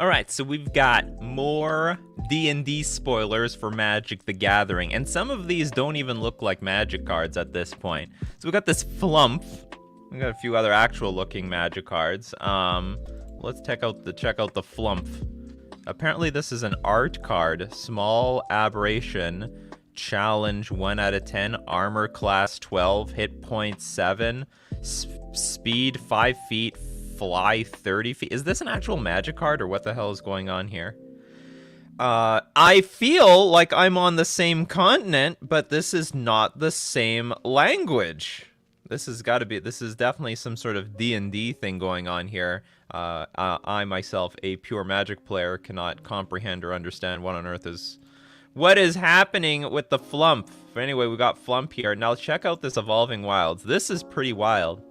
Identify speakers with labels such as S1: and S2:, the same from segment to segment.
S1: All right, so we've got more D&D spoilers for Magic the Gathering, and some of these don't even look like Magic cards at this point. So we got this FLUMPH. We got a few other actual looking Magic cards. Let's check out the FLUMPH. Apparently this is an art card. Small aberration, challenge 1 out of 10, armor class 12, hit point 7, speed 5 feet, fly 30 feet. Is this an actual Magic card, or what the hell is going on here? I feel like I'm on the same continent, but this is not the same language. This has got to be, this is definitely some sort of D&D thing going on here. I myself, a pure Magic player, cannot comprehend or understand what on earth is happening with the FLUMPH. But anyway, we got FLUMPH here. Now check out this Evolving Wilds. This is pretty wild.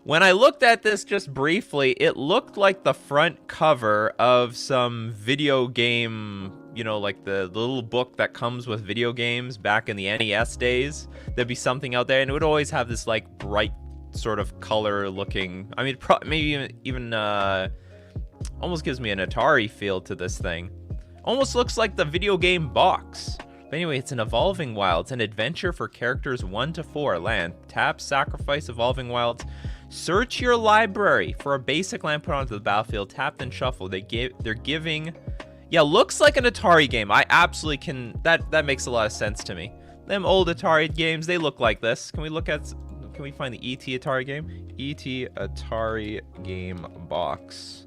S1: When I looked at this just briefly, it looked like the front cover of some video game, you know, like the little book that comes with video games back in the NES days. There'd be something out there, and it would always have this, like, bright sort of color looking, I mean, maybe even almost gives me an Atari feel to this thing. Almost looks like the video game box. But anyway, it's an Evolving Wilds, an adventure for characters 1 to 4. Land, tap, sacrifice, Evolving Wilds. Search your library for a basic land put onto the battlefield. Tap and shuffle. They're giving, yeah, looks like an Atari game. I absolutely can. That makes a lot of sense to me. Them old Atari games, they look like this. Can we find the ET Atari game? ET Atari game box.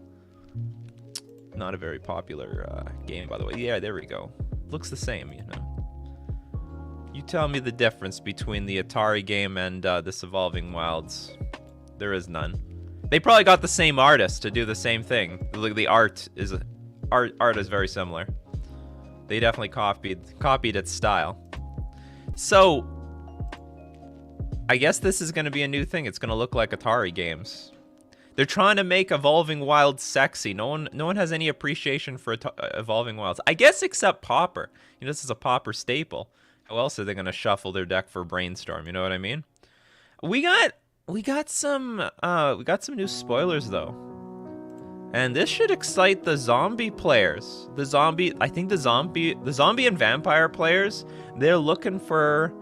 S1: Not a very popular game, by the way. Yeah, there we go. Looks the same, you know. You tell me the difference between the Atari game and this Evolving Wilds. There is none. They probably got the same artist to do the same thing. The art is very similar. They definitely copied its style. So I guess this is going to be a new thing. It's going to look like Atari games. They're trying to make Evolving Wilds sexy. No one has any appreciation for Evolving Wilds. I guess except Pauper. You know, this is a Pauper staple. How else are they going to shuffle their deck for Brainstorm? You know what I mean? We got some new spoilers though. And this should excite the zombie players. I think the zombie and vampire players, they're looking for,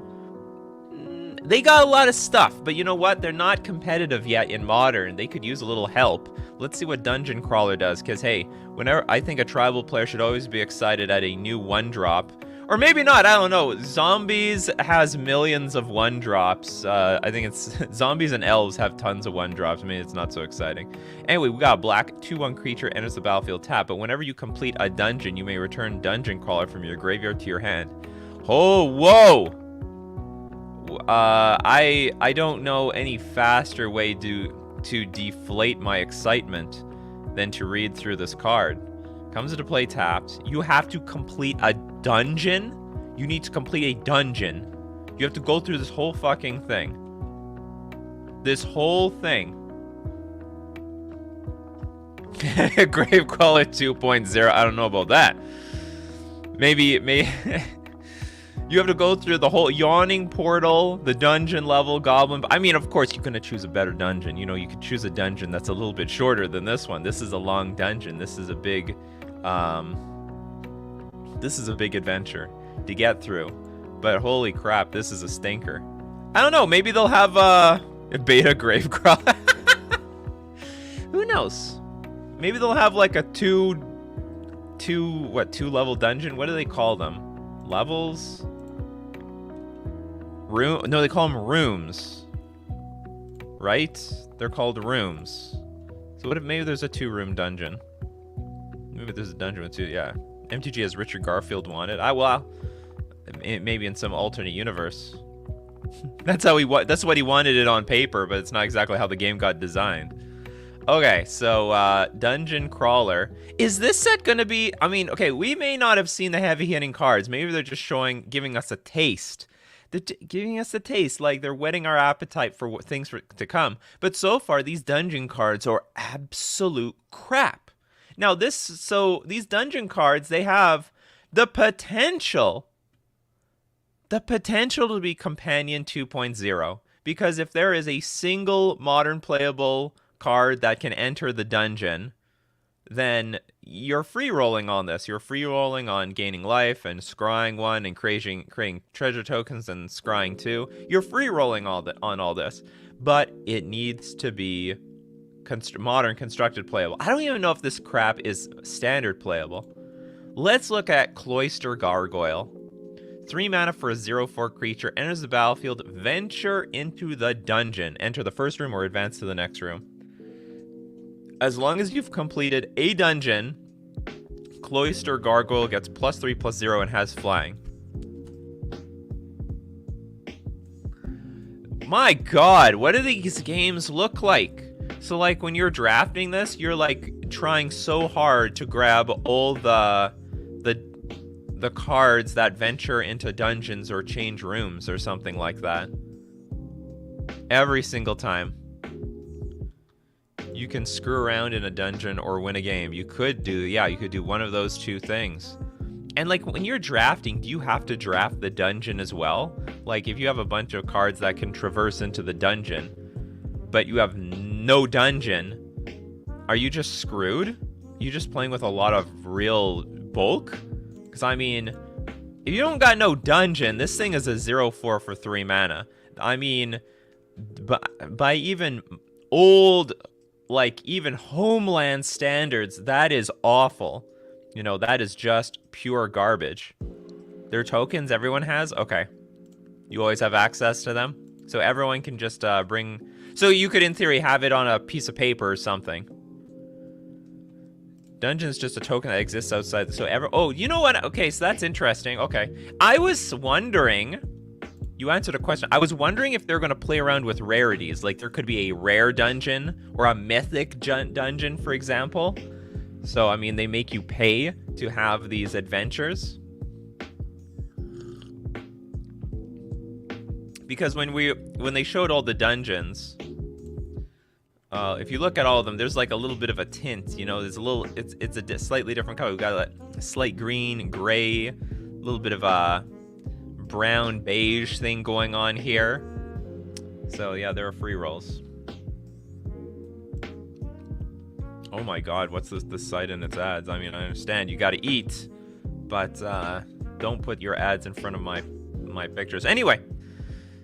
S1: they got a lot of stuff, but you know what? They're not competitive yet in Modern. They could use a little help. Let's see what Dungeon Crawler does, because hey, whenever I think a tribal player should always be excited at a new 1-drop. Or maybe not, I don't know. Zombies has millions of 1-drops. I think it's Zombies and Elves have tons of 1-drops. I mean, it's not so exciting. Anyway, we got a black 2/1 creature enters the battlefield tap, but whenever you complete a dungeon, you may return Dungeon Crawler from your graveyard to your hand. Oh, whoa! I don't know any faster way to deflate my excitement than to read through this card. Comes into play tapped. You have to complete a dungeon. You need to complete a dungeon. You have to go through this whole fucking thing. This whole thing. Gravecrawler 2.0. I don't know about that. Maybe you have to go through the whole Yawning Portal, the dungeon level, Goblin. I mean, of course, you're gonna choose a better dungeon. You know, you could choose a dungeon that's a little bit shorter than this one. This is a long dungeon. This is a big adventure to get through. But holy crap, this is a stinker. I don't know, maybe they'll have a beta Gravecrawler. Who knows? Maybe they'll have like a two level dungeon. What do they call them? Levels? No, they call them rooms. Right? They're called rooms. So what if maybe there's a 2-room dungeon? Maybe there's a dungeon with 2, yeah. MTG as Richard Garfield wanted. Well, maybe in some alternate universe. That's what he wanted it on paper, but it's not exactly how the game got designed. Okay, so Dungeon Crawler. Is this set gonna be, I mean, okay, we may not have seen the heavy hitting cards. Maybe they're just giving us a taste. They're giving us a taste, like they're whetting our appetite for things to come. But so far, these dungeon cards are absolute crap. Now these dungeon cards, they have the potential to be Companion 2.0, because if there is a single modern playable card that can enter the dungeon, then you're free rolling on this. You're free rolling on gaining life and scrying 1 and creating treasure tokens and scrying 2. You're free rolling on all this, but it needs to be modern constructed playable. I don't even know if this crap is standard playable. Let's look at Cloister Gargoyle. 3 mana for a 0/4 creature, enters the battlefield, venture into the dungeon. Enter the first room or advance to the next room. As long as you've completed a dungeon, Cloister Gargoyle gets +3/+0 and has flying. My god, what do these games look like? So like when you're drafting this, you're like trying so hard to grab all the cards that venture into dungeons or change rooms or something like that. Every single time. You can screw around in a dungeon or win a game. You could do one of those two things. And like when you're drafting, do you have to draft the dungeon as well? Like if you have a bunch of cards that can traverse into the dungeon, but you have no dungeon, are you just screwed? You just playing with a lot of real bulk? Because I mean, if you don't got no dungeon, this thing is a 0/4 for 3 mana. I mean, by even old, like even Homeland standards, that is awful. You know, that is just pure garbage. Their tokens everyone has? Okay. You always have access to them? So everyone can just bring... So you could, in theory, have it on a piece of paper or something. Dungeon's just a token that exists outside. So oh, you know what? Okay, so that's interesting. Okay. I was wondering... You answered a question. I was wondering if they're going to play around with rarities. Like, there could be a rare dungeon or a mythic dungeon, for example. So, I mean, they make you pay to have these adventures. Because when they showed all the dungeons, if you look at all of them, there's like a little bit of a tint. You know, there's a little. It's a slightly different color. We've got a slight green, gray, a little bit of a brown beige thing going on here. So yeah, there are free rolls. Oh my god, what's this site and its ads? I mean, I understand you gotta eat, but don't put your ads in front of my pictures. Anyway,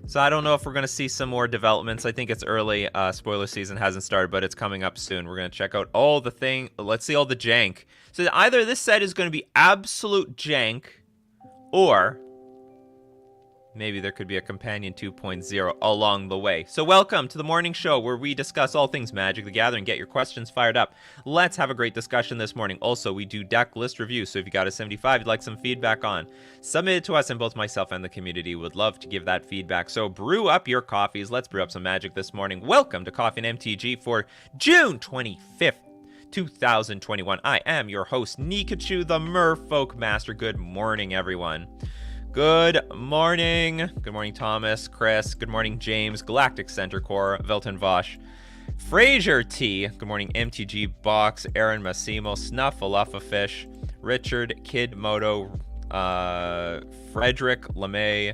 S1: so I don't know if we're gonna see some more developments. I think it's early. Spoiler season hasn't started, but it's coming up soon. We're gonna check out all the let's see all the jank. So either this set is gonna be absolute jank, or maybe there could be a companion 2.0 along the way. So welcome to the morning show where we discuss all things Magic the Gathering. Get your questions fired up. Let's have a great discussion this morning. Also, we do deck list reviews, so if you got a 75 you'd like some feedback on, submit it to us, and both myself and the community would love to give that feedback. So brew up your coffees. Let's brew up some Magic this morning. Welcome to Coffee and MTG for June 25th. 2021. I am your host, Nikachu, the Merfolk Master. Good morning, everyone. Good morning. Good morning, Thomas, Chris. Good morning, James, Galactic Center Core, Velton Vosh, Fraser T. Good morning, MTG Box, Aaron Massimo, Snuff, Alafa Fish, Richard, Kid Moto, Frederick LeMay,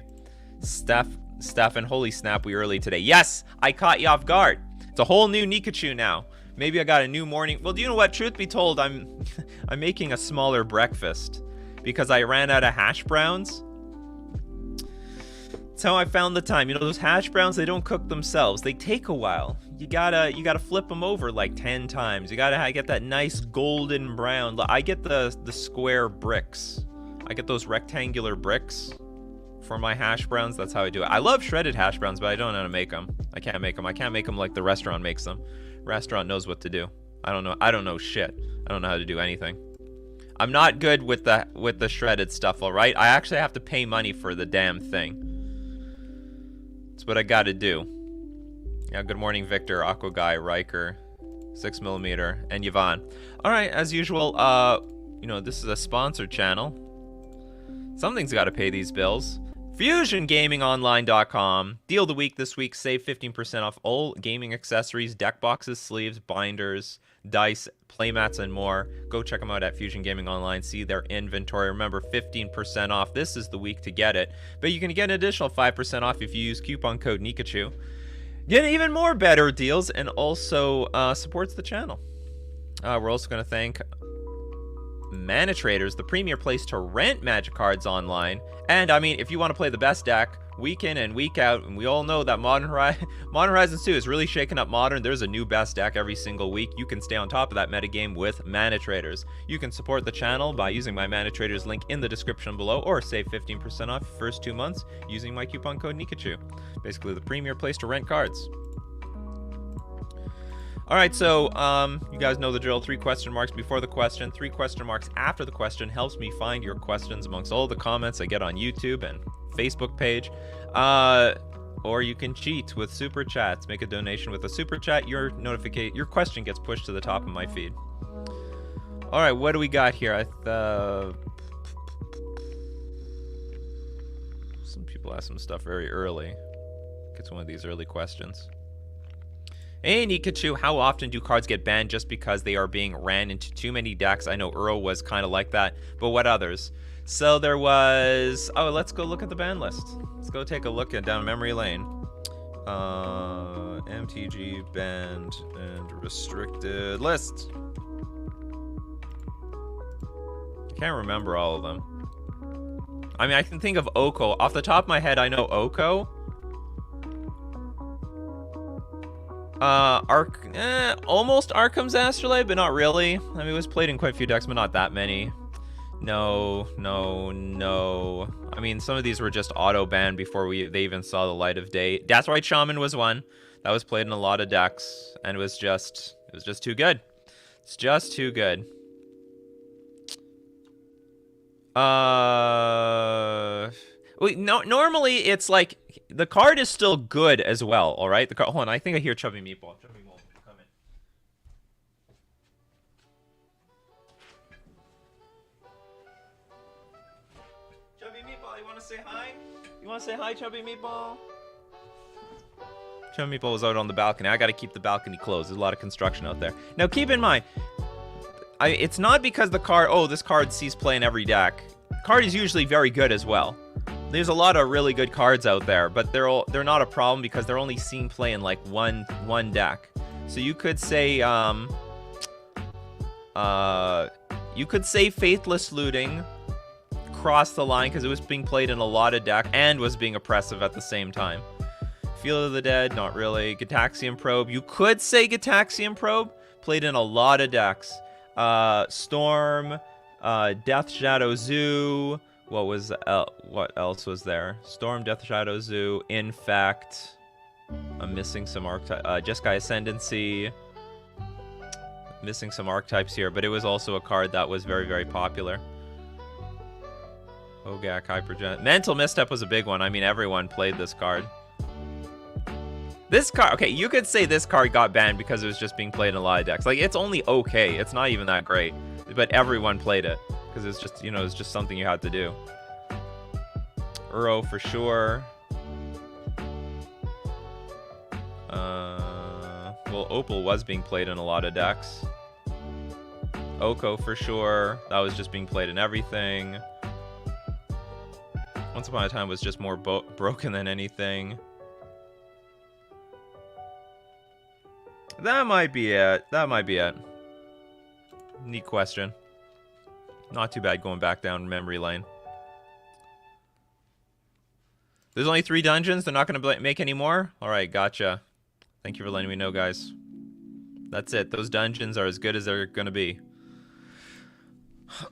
S1: Stefan. Holy snap, we early today. Yes, I caught you off guard. It's a whole new Nikachu now. Maybe I got a new morning. Well, do you know what? Truth be told, I'm making a smaller breakfast because I ran out of hash browns. That's how I found the time. You know, those hash browns, they don't cook themselves. They take a while. You gotta flip them over like 10 times. You gotta get that nice golden brown. I get the square bricks. I get those rectangular bricks for my hash browns. That's how I do it. I love shredded hash browns, but I don't know how to make them. I can't make them. I can't make them like the restaurant makes them. Restaurant knows what to do. I don't know shit. I don't know how to do anything. I'm not good with the shredded stuff, all right? I actually have to pay money for the damn thing. That's what I gotta do. Yeah, good morning, Victor, Aqua Guy, Riker, 6mm, and Yvonne. All right, as usual, you know, this is a sponsored channel. Something's got to pay these bills. FusionGamingOnline.com. Deal of the week this week. Save 15% off all gaming accessories, deck boxes, sleeves, binders, dice, playmats, and more. Go check them out at Fusion Gaming Online. See their inventory. Remember, 15% off. This is the week to get it. But you can get an additional 5% off if you use coupon code Nikachu. Get even more better deals and also supports the channel. We're also going to thank Mana Traders, the premier place to rent Magic cards online. And, I mean, if you want to play the best deck week in and week out, and we all know that Modern Horizons 2 is really shaking up Modern. There's a new best deck every single week. You can stay on top of that metagame with Mana Traders. You can support the channel by using my Mana Traders link in the description below, or save 15% off your first 2 months using my coupon code Nikachu. Basically, the premier place to rent cards. All right, so you guys know the drill. 3 question marks before the question, 3 question marks after the question helps me find your questions amongst all the comments I get on YouTube and Facebook page. Or you can cheat with super chats. Make a donation with a super chat. Your question gets pushed to the top of my feed. All right, what do we got here? Some people ask some stuff very early. It's one of these early questions. Hey Nikachu, how often do cards get banned just because they are being ran into too many decks? I know Earl was kind of like that, but what others? So there was... Oh, let's go look at the ban list. Let's go take a look down memory lane. MTG banned and restricted list. I can't remember all of them. I mean, I can think of Oko. Off the top of my head, I know Oko. Almost Arkham's Astrolabe, but not really. I mean, it was played in quite a few decks, but not that many. No. I mean, some of these were just auto-banned before they even saw the light of day. That's Right Shaman was one. That was played in a lot of decks, and it was just too good. It's just too good. Normally it's like the card is still good as well. All right, the card. Hold on, I think I hear Chubby Meatball. Chubby Meatball, come in. Chubby Meatball, you want to say hi? You want to say hi, Chubby Meatball? Chubby Meatball was out on the balcony. I got to keep the balcony closed. There's a lot of construction out there. Now keep in mind, it's not because the card. Oh, this card sees play in every deck. The card is usually very good as well. There's a lot of really good cards out there, but they're not a problem because they're only seeing play in like one deck. So you could say Faithless Looting crossed the line because it was being played in a lot of decks and was being oppressive at the same time. Field of the Dead, not really. Gitaxian Probe, you could say Gitaxian Probe played in a lot of decks. Storm, Death Shadow Zoo. What else was there? Storm, Death Shadow Zoo, Infect. I'm missing some archetypes. Jeskai Ascendancy. Missing some archetypes here, but it was also a card that was very, very popular. Hogak, Hypergen. Mental Misstep was a big one. I mean, everyone played this card. This card, okay, you could say this card got banned because it was just being played in a lot of decks. Like, it's only okay. It's not even that great. But everyone played it. Because it's just, you know, it's just something you had to do. Uro for sure. Well, Opal was being played in a lot of decks. Oko for sure. That was just being played in everything. Once Upon a Time was just more broken than anything. That might be it. That might be it. Neat question. Not too bad going back down memory lane. There's only 3 dungeons. They're not going to make any more? Alright, gotcha. Thank you for letting me know, guys. That's it. Those dungeons are as good as they're going to be.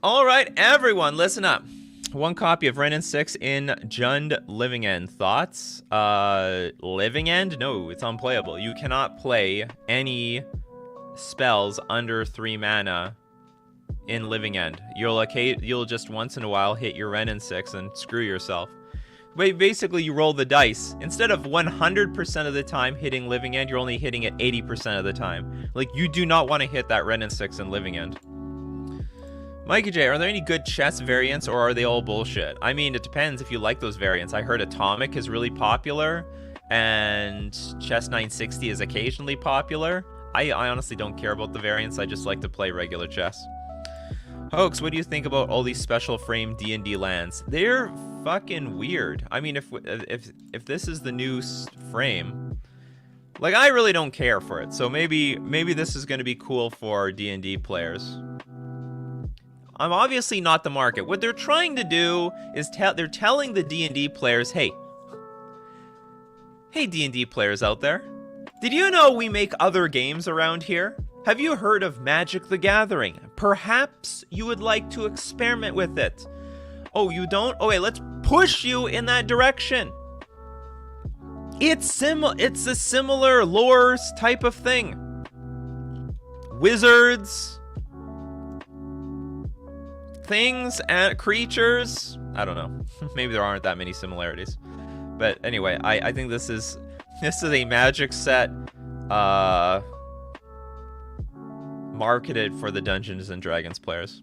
S1: Alright, everyone, listen up. 1 copy of Ren and 6 in Jund Living End. Thoughts? Living End? No, it's unplayable. You cannot play any spells under 3 mana in Living End. You'll just once in a while hit your Ren and 6 and screw yourself. Wait, basically you roll the dice. Instead of 100% of the time hitting Living End, you're only hitting it 80% of the time. Like, you do not want to hit that Ren and 6 in Living End. Mikey J, are there any good chess variants or are they all bullshit? I mean, it depends if you like those variants. I heard Atomic is really popular and Chess 960 is occasionally popular. I honestly don't care about the variants. I just like to play regular chess. Hoax, what do you think about all these special frame D&D lands? They're fucking weird. I mean, if this is the new frame, Like, I really don't care for it. So maybe this is going to be cool for D&D players. I'm obviously not the market. What they're trying to do is they're telling the D&D players, hey, D&D players out there, did you know we make other games around here? Have you heard of Magic the Gathering? Perhaps you would like to experiment with it. Oh, you don't? Oh, wait, let's push you in that direction. It's a similar lore type of thing. Wizards, things and creatures. I don't know. Maybe there aren't that many similarities. But anyway, I think this is a Magic set marketed for the Dungeons and Dragons players.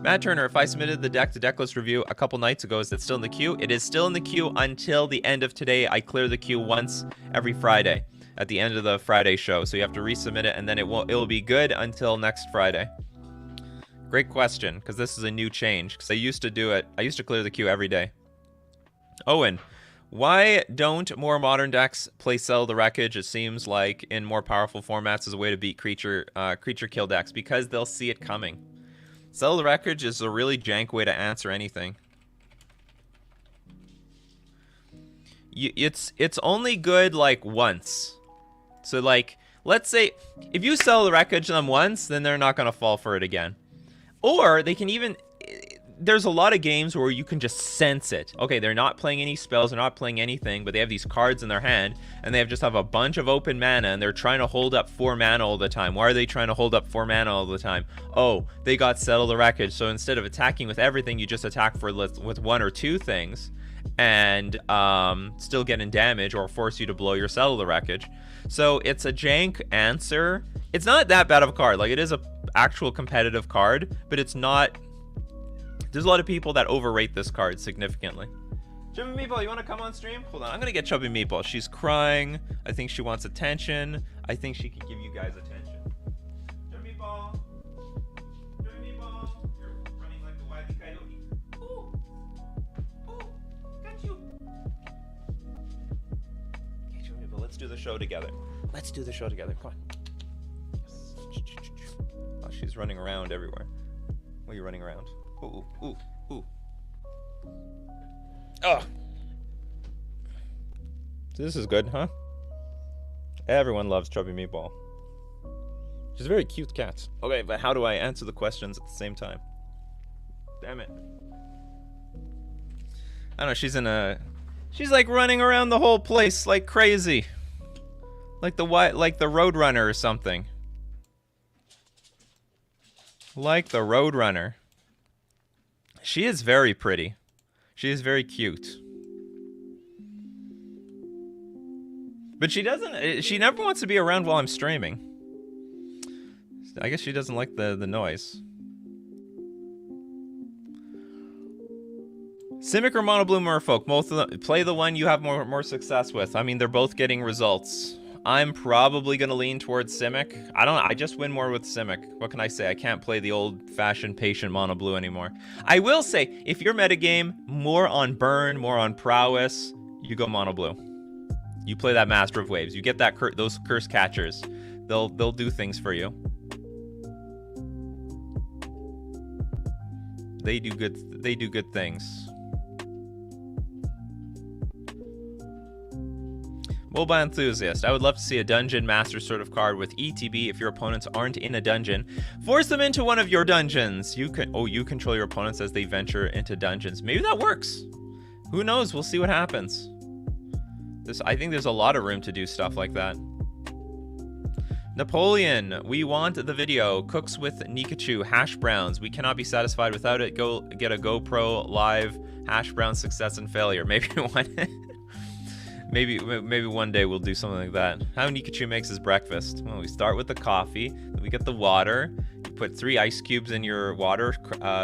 S1: Matt Turner, if I submitted the deck to Decklist review a couple nights ago, is it still in the queue? It is still in the queue until the end of today. I clear the queue once every Friday at the end of the Friday show. So you have to resubmit it, and then it'll be good until next Friday. Great question, because this is a new change. Because I used to do it. I used to clear the queue every day. Owen, why don't more modern decks play Settle the Wreckage? It seems like in more powerful formats as a way to beat creature kill decks, because they'll see it coming. Settle the Wreckage is a really jank way to answer anything. It's only good like once. So like, let's say if you Settle the Wreckage them once, then they're not gonna fall for it again. Or they can even, there's a lot of games where you can just sense it. Okay, they're not playing any spells, they're not playing anything, but they have these cards in their hand, and they just have a bunch of open mana, and they're trying to hold up 4 mana all the time. Why are they trying to hold up 4 mana all the time? Oh, they got Settle the Wreckage, so instead of attacking with everything, you just attack with 1 or 2 things, and still getting damage, or force you to blow your Settle the Wreckage. So it's a jank answer. It's not that bad of a card. Like, it is a actual competitive card, but it's not. There's a lot of people that overrate this card significantly. Chubby Meatball, you want to come on stream? Hold on, I'm gonna get Chubby Meatball. She's crying. I think she wants attention. I think she can give you guys attention. Chubby Meatball. Chubby Meatball. You're running like the wily coyote. Ooh. Ooh. Got you. Okay, Chubby Meatball, let's do the show together. Let's do the show together. Come on. Yes. Oh, she's running around everywhere. Where are you running around? Ooh, ooh, ooh. Oh. So this is good, huh? Everyone loves Chubby Meatball. She's a very cute cat. Okay, but how do I answer the questions at the same time? Damn it. I don't know, she's like running around the whole place like crazy. Like the Roadrunner or something. Like the Roadrunner. She is very pretty. She is very cute. But she never wants to be around while I'm streaming. I guess she doesn't like the noise. Simic or Monobloom or Folk, both of them, play the one you have more success with. I mean, they're both getting results. I'm probably gonna lean towards Simic. I just win more with Simic. What can I say? I can't play the old-fashioned patient mono blue anymore. I will say, if your metagame more on burn, more on prowess, you go mono blue. You play that Master of Waves. You get that those curse catchers. They'll do things for you. They do good things. Mobile Enthusiast. I would love to see a Dungeon Master sort of card with ETB if your opponents aren't in a dungeon. Force them into one of your dungeons. You control your opponents as they venture into dungeons. Maybe that works. Who knows? We'll see what happens. I think there's a lot of room to do stuff like that. Napoleon, we want the video. Cooks with Nikachu, hash browns. We cannot be satisfied without it. Go get a GoPro live hash brown success and failure. Maybe one. Maybe one day we'll do something like that. How Nikachu makes his breakfast. Well, we start with the coffee, then we get the water. You put 3 ice cubes in your water,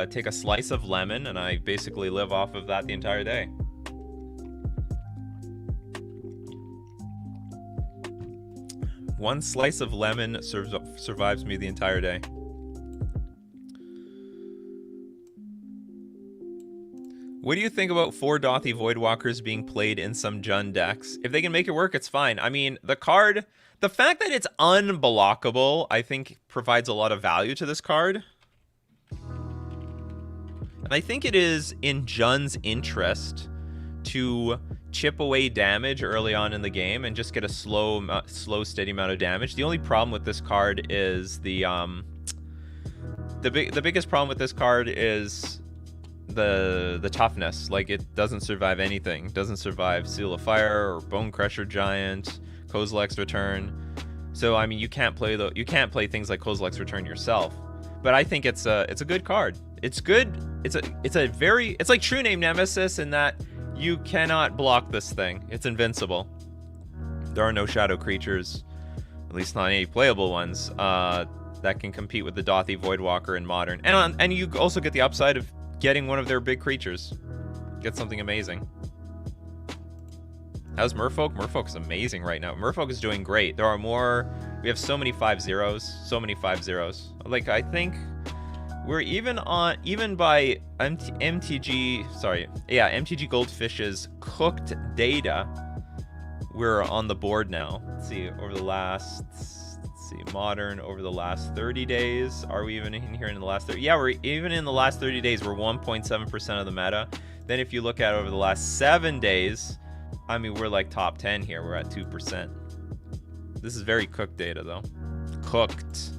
S1: take a slice of lemon, and I basically live off of that the entire day. One slice of lemon survives me the entire day. What do you think about 4 Dothy Voidwalkers being played in some Jund decks? If they can make it work, it's fine. I mean, the card, the fact that it's unblockable, I think provides a lot of value to this card. And I think it is in Jund's interest to chip away damage early on in the game and just get a slow, steady amount of damage. The only problem with this card is the biggest problem with this card is the toughness. Like, it doesn't survive anything. It doesn't survive Seal of Fire or Bone Crusher Giant, Kozilek's Return. So I mean, you can't play things like Kozilek's Return yourself. But I think it's a good card. It's good. It's like True Name Nemesis in that you cannot block this thing. It's invincible. There are no shadow creatures, at least not any playable ones, that can compete with the Dothy Voidwalker in Modern. And you also get the upside of getting one of their big creatures. Get something amazing. How's Merfolk? Merfolk is amazing right now. Merfolk is doing great. There are more. We have so many 5-0s. So many 5-0s. Like, I think we're even by MTG Goldfish's cooked data, we're on the board now. Let's see, Modern over the last 30 days. Are we even in here in the last 30? Yeah, we're even in the last 30 days. We're 1.7% of the meta. Then if you look at over the last 7 days, I mean, we're like top 10 here. We're at 2%. This is very cooked data, though. Cooked.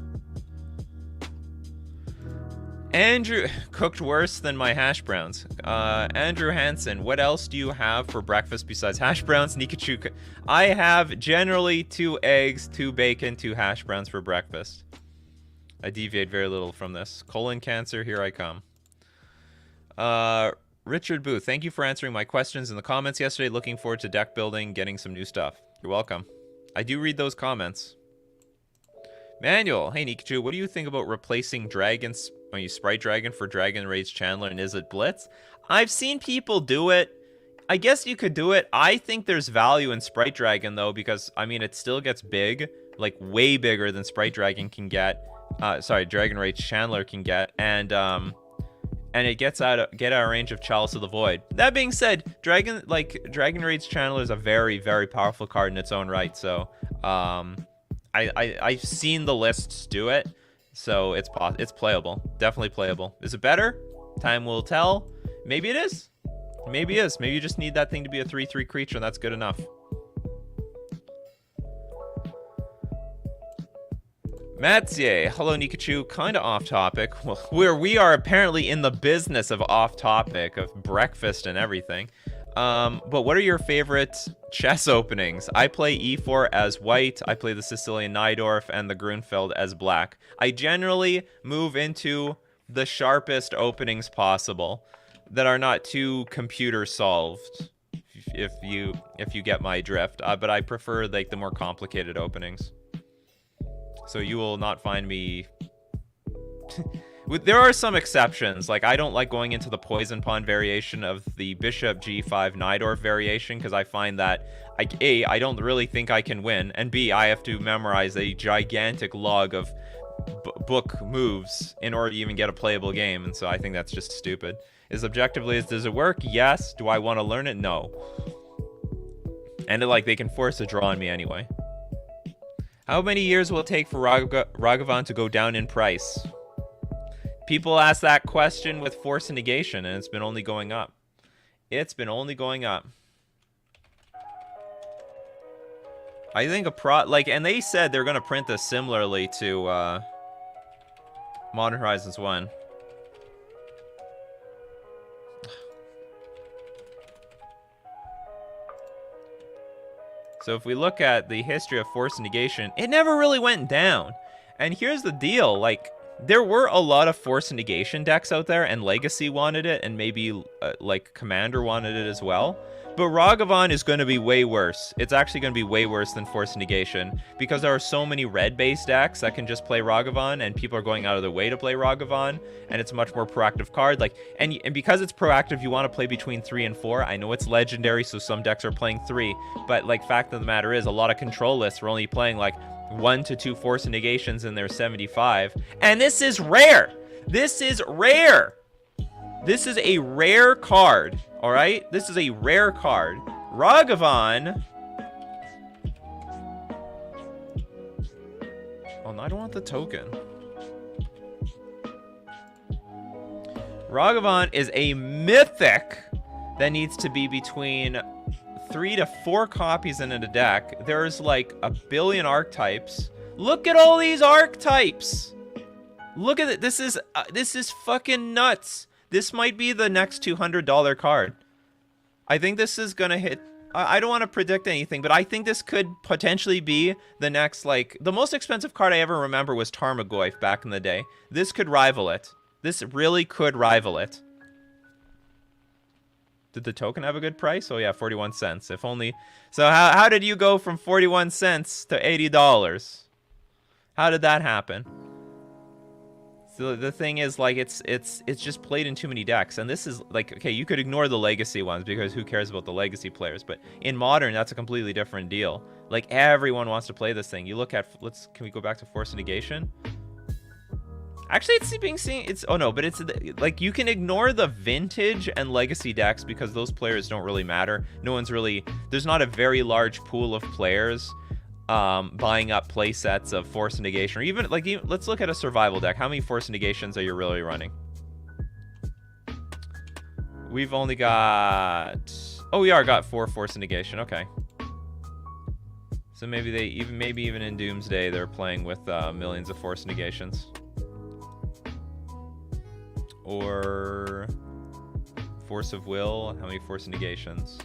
S1: Andrew, cooked worse than my hash browns. Andrew Hansen, what else do you have for breakfast besides hash browns? Nikachu, I have generally 2 eggs, 2 bacon, 2 hash browns for breakfast. I deviate very little from this. Colon cancer, here I come. Richard Booth, thank you for answering my questions in the comments yesterday. Looking forward to deck building, getting some new stuff. You're welcome. I do read those comments. Manuel, hey Nikachu, what do you think about replacing Sprite Dragon for Dragon Rage Chandler and Izzet Blitz? I've seen people do it. I guess you could do it. I think there's value in Sprite Dragon, though, because, I mean, it still gets big, like way bigger than Sprite Dragon can get. Dragon Rage Chandler can get, and it gets out of range of Chalice of the Void. That being said, Dragon Rage Chandler is a very, very powerful card in its own right, so, I've seen the lists do it, so it's playable. Definitely playable. Is it better? Time will tell. Maybe it is. Maybe it is. Maybe you just need that thing to be a 3/3 creature, and that's good enough. Mathieu, hello Nikachu. Kind of off topic. Well, we are apparently in the business of off topic, of breakfast and everything. But what are your favorite chess openings? I play E4 as white, I play the Sicilian Najdorf, and the Grunfeld as black. I generally move into the sharpest openings possible that are not too computer solved, if you get my drift. But I prefer like the more complicated openings. So you will not find me... There are some exceptions, like I don't like going into the Poison Pawn variation of the Bishop G5 Najdorf variation, because I find that, A, I don't really think I can win, and B, I have to memorize a gigantic log of book moves in order to even get a playable game, and so I think that's just stupid. Does it work? Yes. Do I want to learn it? No. And they can force a draw on me anyway. How many years will it take for Rajavan to go down in price? People ask that question with Force and Negation, and it's been only going up. It's been only going up. I think and they said they're gonna print this similarly to Modern Horizons 1. So if we look at the history of Force and Negation, it never really went down. And here's the deal, there were a lot of Force and Negation decks out there, and Legacy wanted it, and maybe, Commander wanted it as well. But Rajavan is going to be way worse. It's actually going to be way worse than Force and Negation, because there are so many red-based decks that can just play Rajavan, and people are going out of their way to play Rajavan, and it's a much more proactive card. And because it's proactive, you want to play between 3 and 4. I know it's legendary, so some decks are playing 3, but, fact of the matter is, a lot of control lists are only playing, 1 to 2 Force and Negations in their 75. And this is rare! This is rare! This is a rare card, all right? This is a rare card. Rajavan. Oh, no, I don't want the token. Rajavan is a mythic that needs to be between 3 to 4 copies in a deck. There's like a billion archetypes. Look at all these archetypes. Look at it. This is fucking nuts. This might be the next $200 card. I think this is gonna hit. I don't want to predict anything, but I think this could potentially be the next, like, the most expensive card I ever remember was Tarmogoyf back in the day. This could rival it. This really could rival it. Did the token have a good price? Oh yeah, 41 cents. If only. So how did you go from 41 cents to $80? How did that happen? So the thing is, like, it's just played in too many decks, and this is like, okay, you could ignore the legacy ones because who cares about the legacy players? But in modern, that's a completely different deal. Like, everyone wants to play this thing. You look at, can we go back to Force Negation? Actually, it's being seen. Oh no, but it's like, you can ignore the vintage and legacy decks because those players don't really matter. No one's really. There's not a very large pool of players buying up play sets of Force Negation, or even like, let's look at a survival deck. How many Force Negations are you really running? We've only got. Oh, we got 4 Force Negation. Okay. So maybe even in Doomsday they're playing with millions of Force Negations. Or Force of Will. How many Force Negations?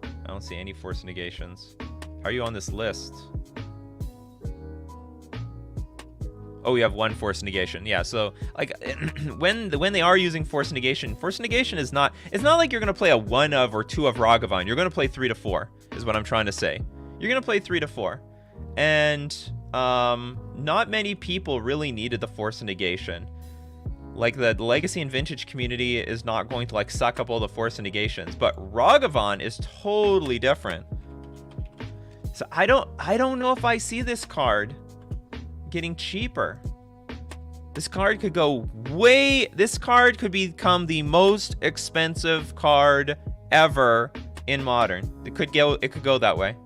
S1: I don't see any Force Negations. How are you on this list? Oh, we have 1 Force Negation. Yeah, so like when they are using Force Negation is not. It's not like you're gonna play a 1 of or 2 of Rajavan. You're gonna play 3 to 4. Is what I'm trying to say. You're gonna play 3 to 4, and not many people really needed the Force Negation. Like, the legacy and vintage community is not going to like suck up all the Force Negations, but Rajavan is totally different. So I don't know if I see this card getting cheaper. This card could go this card could become the most expensive card ever in modern. It could go that way.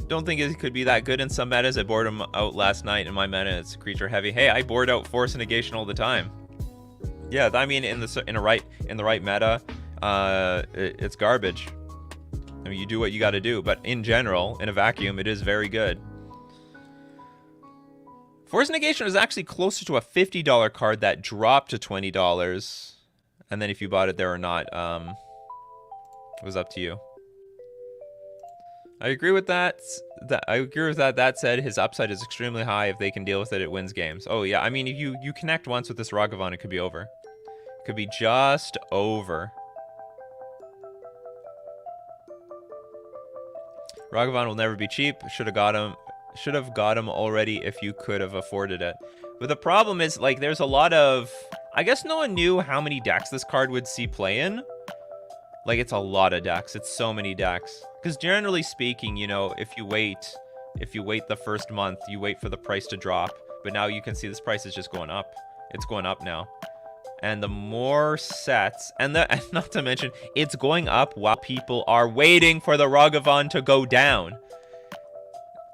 S1: Don't think it could be that good in some metas. I bored him out last night in my meta. It's creature heavy. Hey, I board out Force Negation all the time. Yeah, I mean, in the right meta, it's garbage. I mean, you do what you got to do, but in general, in a vacuum, it is very good. Force Negation is actually closer to a $50 card that dropped to $20, and then if you bought it there or not, it was up to you. I agree with that. That said, his upside is extremely high. If they can deal with it, it wins games. Oh yeah, I mean, if you connect once with this Rajavan, it could be over. It could be just over. Rajavan will never be cheap. Should have got him already if you could have afforded it. But the problem is, like, there's a lot of. I guess no one knew how many decks this card would see play in. Like, it's a lot of decks. It's so many decks. Because generally speaking, you know, if you wait the first month, you wait for the price to drop. But now you can see this price is just going up. It's going up now. And the more sets, and not to mention, it's going up while people are waiting for the Rajavan to go down.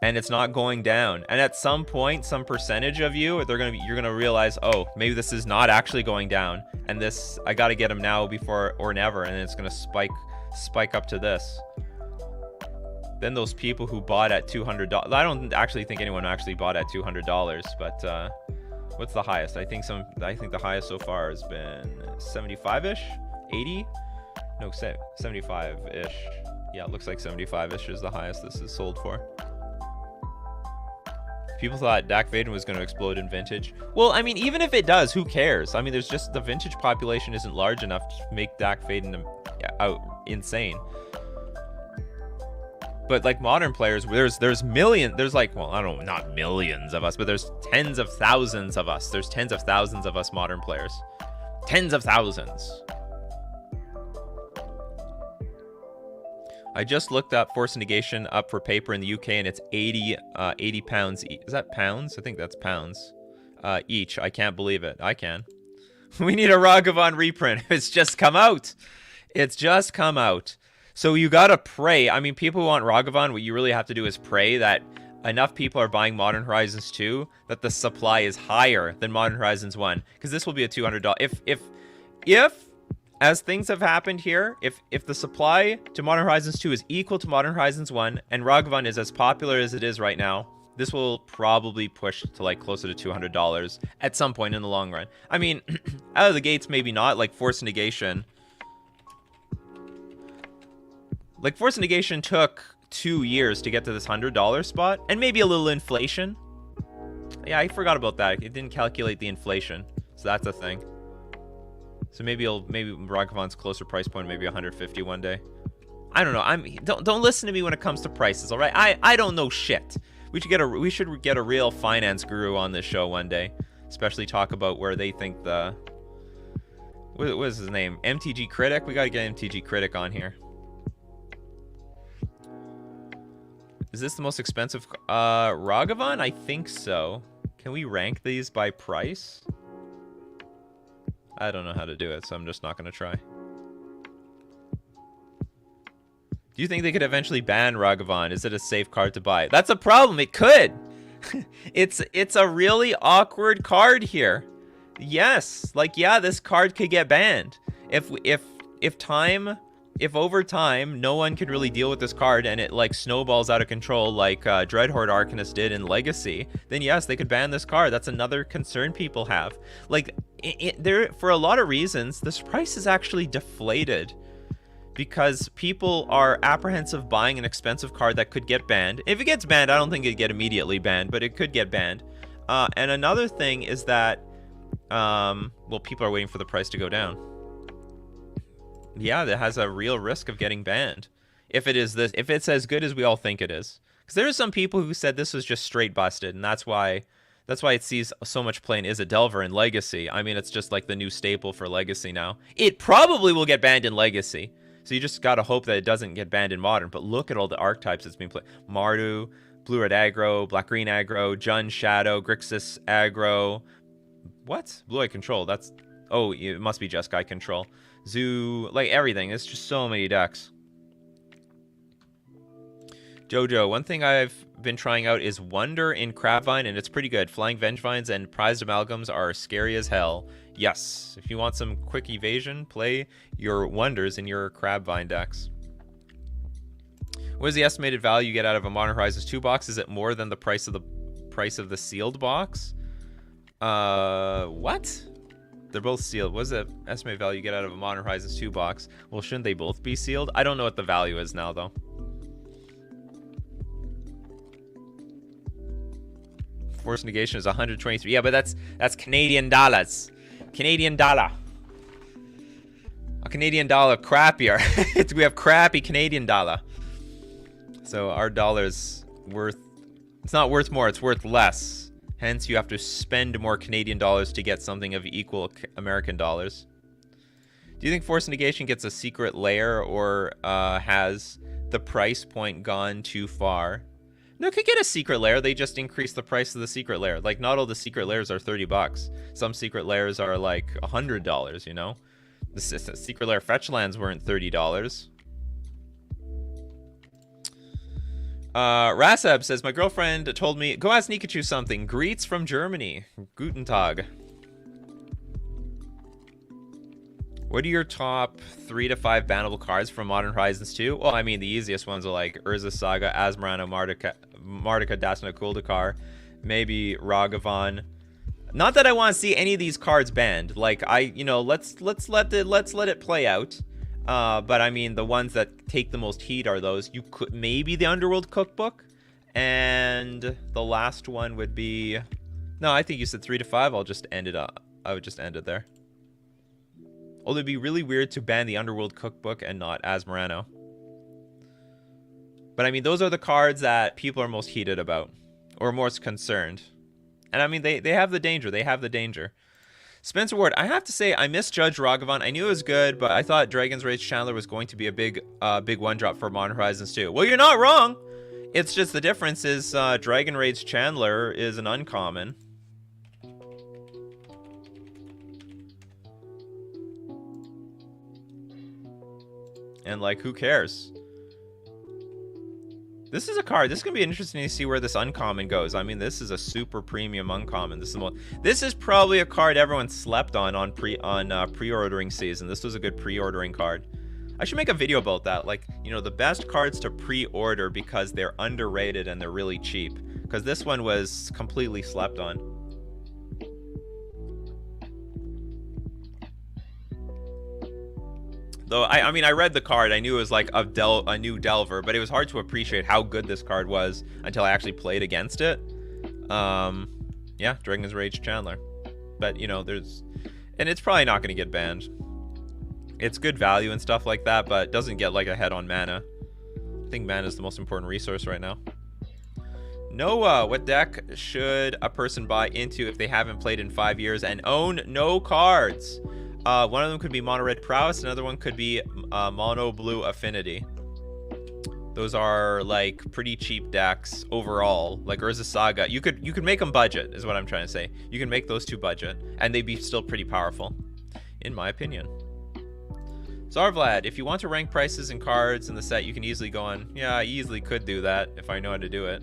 S1: And it's not going down. And at some point, some percentage of you, you're gonna realize, oh, maybe this is not actually going down. And this, I gotta get them now before or never, and it's gonna spike up to this. Then those people who bought at $200, I don't actually think anyone actually bought at $200, but what's the highest? I think the highest so far has been 75-ish, 80? No, 75-ish. Yeah, it looks like 75-ish is the highest this is sold for. People thought Dak Vaden was going to explode in vintage. Well, I mean, even if it does, who cares? I mean, there's just the vintage population isn't large enough to make Dak Vaden out insane. But like modern players, there's millions. There's like, well, I don't know, not millions of us, but there's tens of thousands of us. There's tens of thousands of us modern players. Tens of thousands. I just looked up Force Negation up for paper in the UK, and it's 80 pounds. Is that pounds? I think that's pounds each. I can't believe it. I can. We need a Rajavan reprint. It's just come out. It's just come out. So you gotta pray. I mean, people who want Rajavan, what you really have to do is pray that enough people are buying Modern Horizons 2 that the supply is higher than Modern Horizons 1. Because this will be a $200. If as things have happened here, if the supply to Modern Horizons 2 is equal to Modern Horizons 1, and Rajavan is as popular as it is right now, this will probably push to like closer to $200 at some point in the long run. I mean, out of the gates, maybe not. Like Force Negation. Like Force Negation took 2 years to get to this $100 spot, and maybe a little inflation. Yeah, I forgot about that. It didn't calculate the inflation, so that's a thing. So maybe Rajavan's closer price point, maybe 150 one day. I don't know. Don't listen to me when it comes to prices, all right? I don't know shit. We should get a real finance guru on this show one day, especially talk about where they think the what is his name? MTG Critic. We got to get MTG Critic on here. Is this the most expensive Rajavan? I think so. Can we rank these by price? I don't know how to do it, so I'm just not going to try. Do you think they could eventually ban Rajavan? Is it a safe card to buy? That's a problem. It could. It's a really awkward card here. Yes, like yeah, this card could get banned. If over time no one can really deal with this card and it like snowballs out of control like Dreadhorde Arcanist did in Legacy, then yes, they could ban this card. That's another concern people have. Like there, for a lot of reasons, this price is actually deflated because people are apprehensive buying an expensive card that could get banned. If it gets banned, I don't think it'd get immediately banned, but it could get banned. And another thing is that, well, people are waiting for the price to go down. Yeah, that has a real risk of getting banned. If it's as good as we all think it is. Because there are some people who said this was just straight busted, and that's why it sees so much play in Is it Delver in Legacy. I mean, it's just like the new staple for Legacy now. It probably will get banned in Legacy. So you just gotta hope that it doesn't get banned in Modern. But look at all the archetypes that's being played. Mardu, Blue-Red Aggro, Black-Green Aggro, Jund Shadow, Grixis Aggro. What? Blue-Eye Control. That's... Oh, it must be Jeskai Control. Zoo, like everything. It's just so many decks. Jojo, one thing I've been trying out is Wonder in Crabvine, and it's pretty good. Flying Vengevines and Prized Amalgams are scary as hell. Yes, if you want some quick evasion, play your Wonders in your Crabvine decks. What is the estimated value you get out of a Modern Horizons 2 box? Is it more than the price of the sealed box? What? They're both sealed. What is the estimated value you get out of a Modern Horizons 2 box? Well, shouldn't they both be sealed? I don't know what the value is now, though. Force Negation is 123. Yeah, but that's Canadian dollars. Canadian dollar. A Canadian dollar crappier. We have crappy Canadian dollar. So our dollar's worth... It's not worth more, it's worth less. Hence, you have to spend more Canadian dollars to get something of equal American dollars. Do you think Force Negation gets a secret layer, or has the price point gone too far? No, it could get a secret layer. They just increase the price of the secret layer. Like, not all the secret layers are $30. Some secret layers are like $100, you know? The secret layer fetch lands weren't $30. Rasab says, my girlfriend told me, go ask Nikachu something. Greets from Germany. Guten Tag. What are your top 3 to 5 bannable cards from Modern Horizons 2? Well, I mean, the easiest ones are like Urza Saga, Azmarana, Martika, Dasna, Kuldakar, maybe Rajavan. Not that I want to see any of these cards banned. Like, let's let it play out. But I mean, the ones that take the most heat are those. You could maybe the Underworld Cookbook, and the last one would be. No, I think you said 3 to 5. I'll just end it up. I would just end it there. Oh, it'd be really weird to ban the Underworld Cookbook and not Azmarano. But I mean, those are the cards that people are most heated about, or most concerned. And I mean, they have the danger. They have the danger. Spencer Ward, I have to say, I misjudged Rajavan. I knew it was good, but I thought Dragon's Rage Chandler was going to be a big one-drop for Modern Horizons 2. Well, you're not wrong. It's just the difference is Dragon Rage Chandler is an uncommon. And, like, who cares? This is a card. This is going to be interesting to see where this uncommon goes. I mean, this is a super premium uncommon. This is probably a card everyone slept on pre-ordering season. This was a good pre-ordering card. I should make a video about that. Like, you know, the best cards to pre-order because they're underrated and they're really cheap. Because this one was completely slept on. Though, I mean, I read the card. I knew it was like a new Delver, but it was hard to appreciate how good this card was until I actually played against it. Yeah, Dragon's Rage Chandler. But, you know, and it's probably not going to get banned. It's good value and stuff like that, but it doesn't get, like, ahead on mana. I think mana is the most important resource right now. Noah, what deck should a person buy into if they haven't played in 5 years and own no cards? One of them could be Mono Red Prowess, another one could be Mono Blue Affinity. Those are like pretty cheap decks overall. Like Urza Saga, you could make them budget, is what I'm trying to say. You can make those two budget, and they'd be still pretty powerful, in my opinion. Zarvlad, if you want to rank prices and cards in the set, you can easily go on. Yeah, I easily could do that if I know how to do it.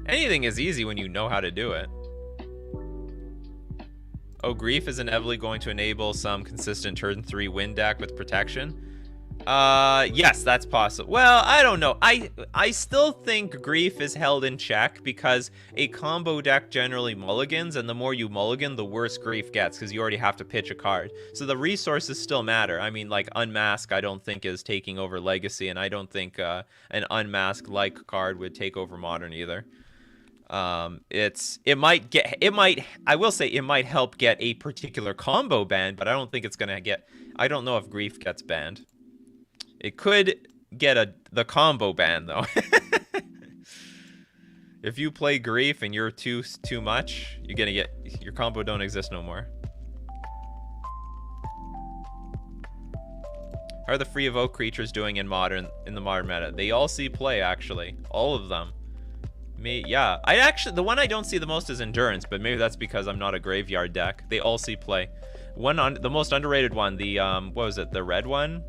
S1: Anything is easy when you know how to do it. Oh, Grief is inevitably going to enable some consistent turn 3 win deck with protection. Yes, that's possible. Well, I don't know. I still think Grief is held in check because a combo deck generally mulligans, and the more you mulligan, the worse Grief gets because you already have to pitch a card. So the resources still matter. I mean, like Unmask, I don't think is taking over Legacy, and I don't think an Unmask-like card would take over Modern either. I will say it might help get a particular combo banned, but I don't think it's gonna get. I don't know if Grief gets banned. It could get the combo ban though. If you play Grief and you're too much, you're gonna get your combo don't exist no more. How are the free evoke creatures doing in the modern meta? They all see play actually, all of them. Yeah, the one I don't see the most is Endurance, but maybe that's because I'm not a graveyard deck. They all see play. The most underrated one, the what was it? The red one?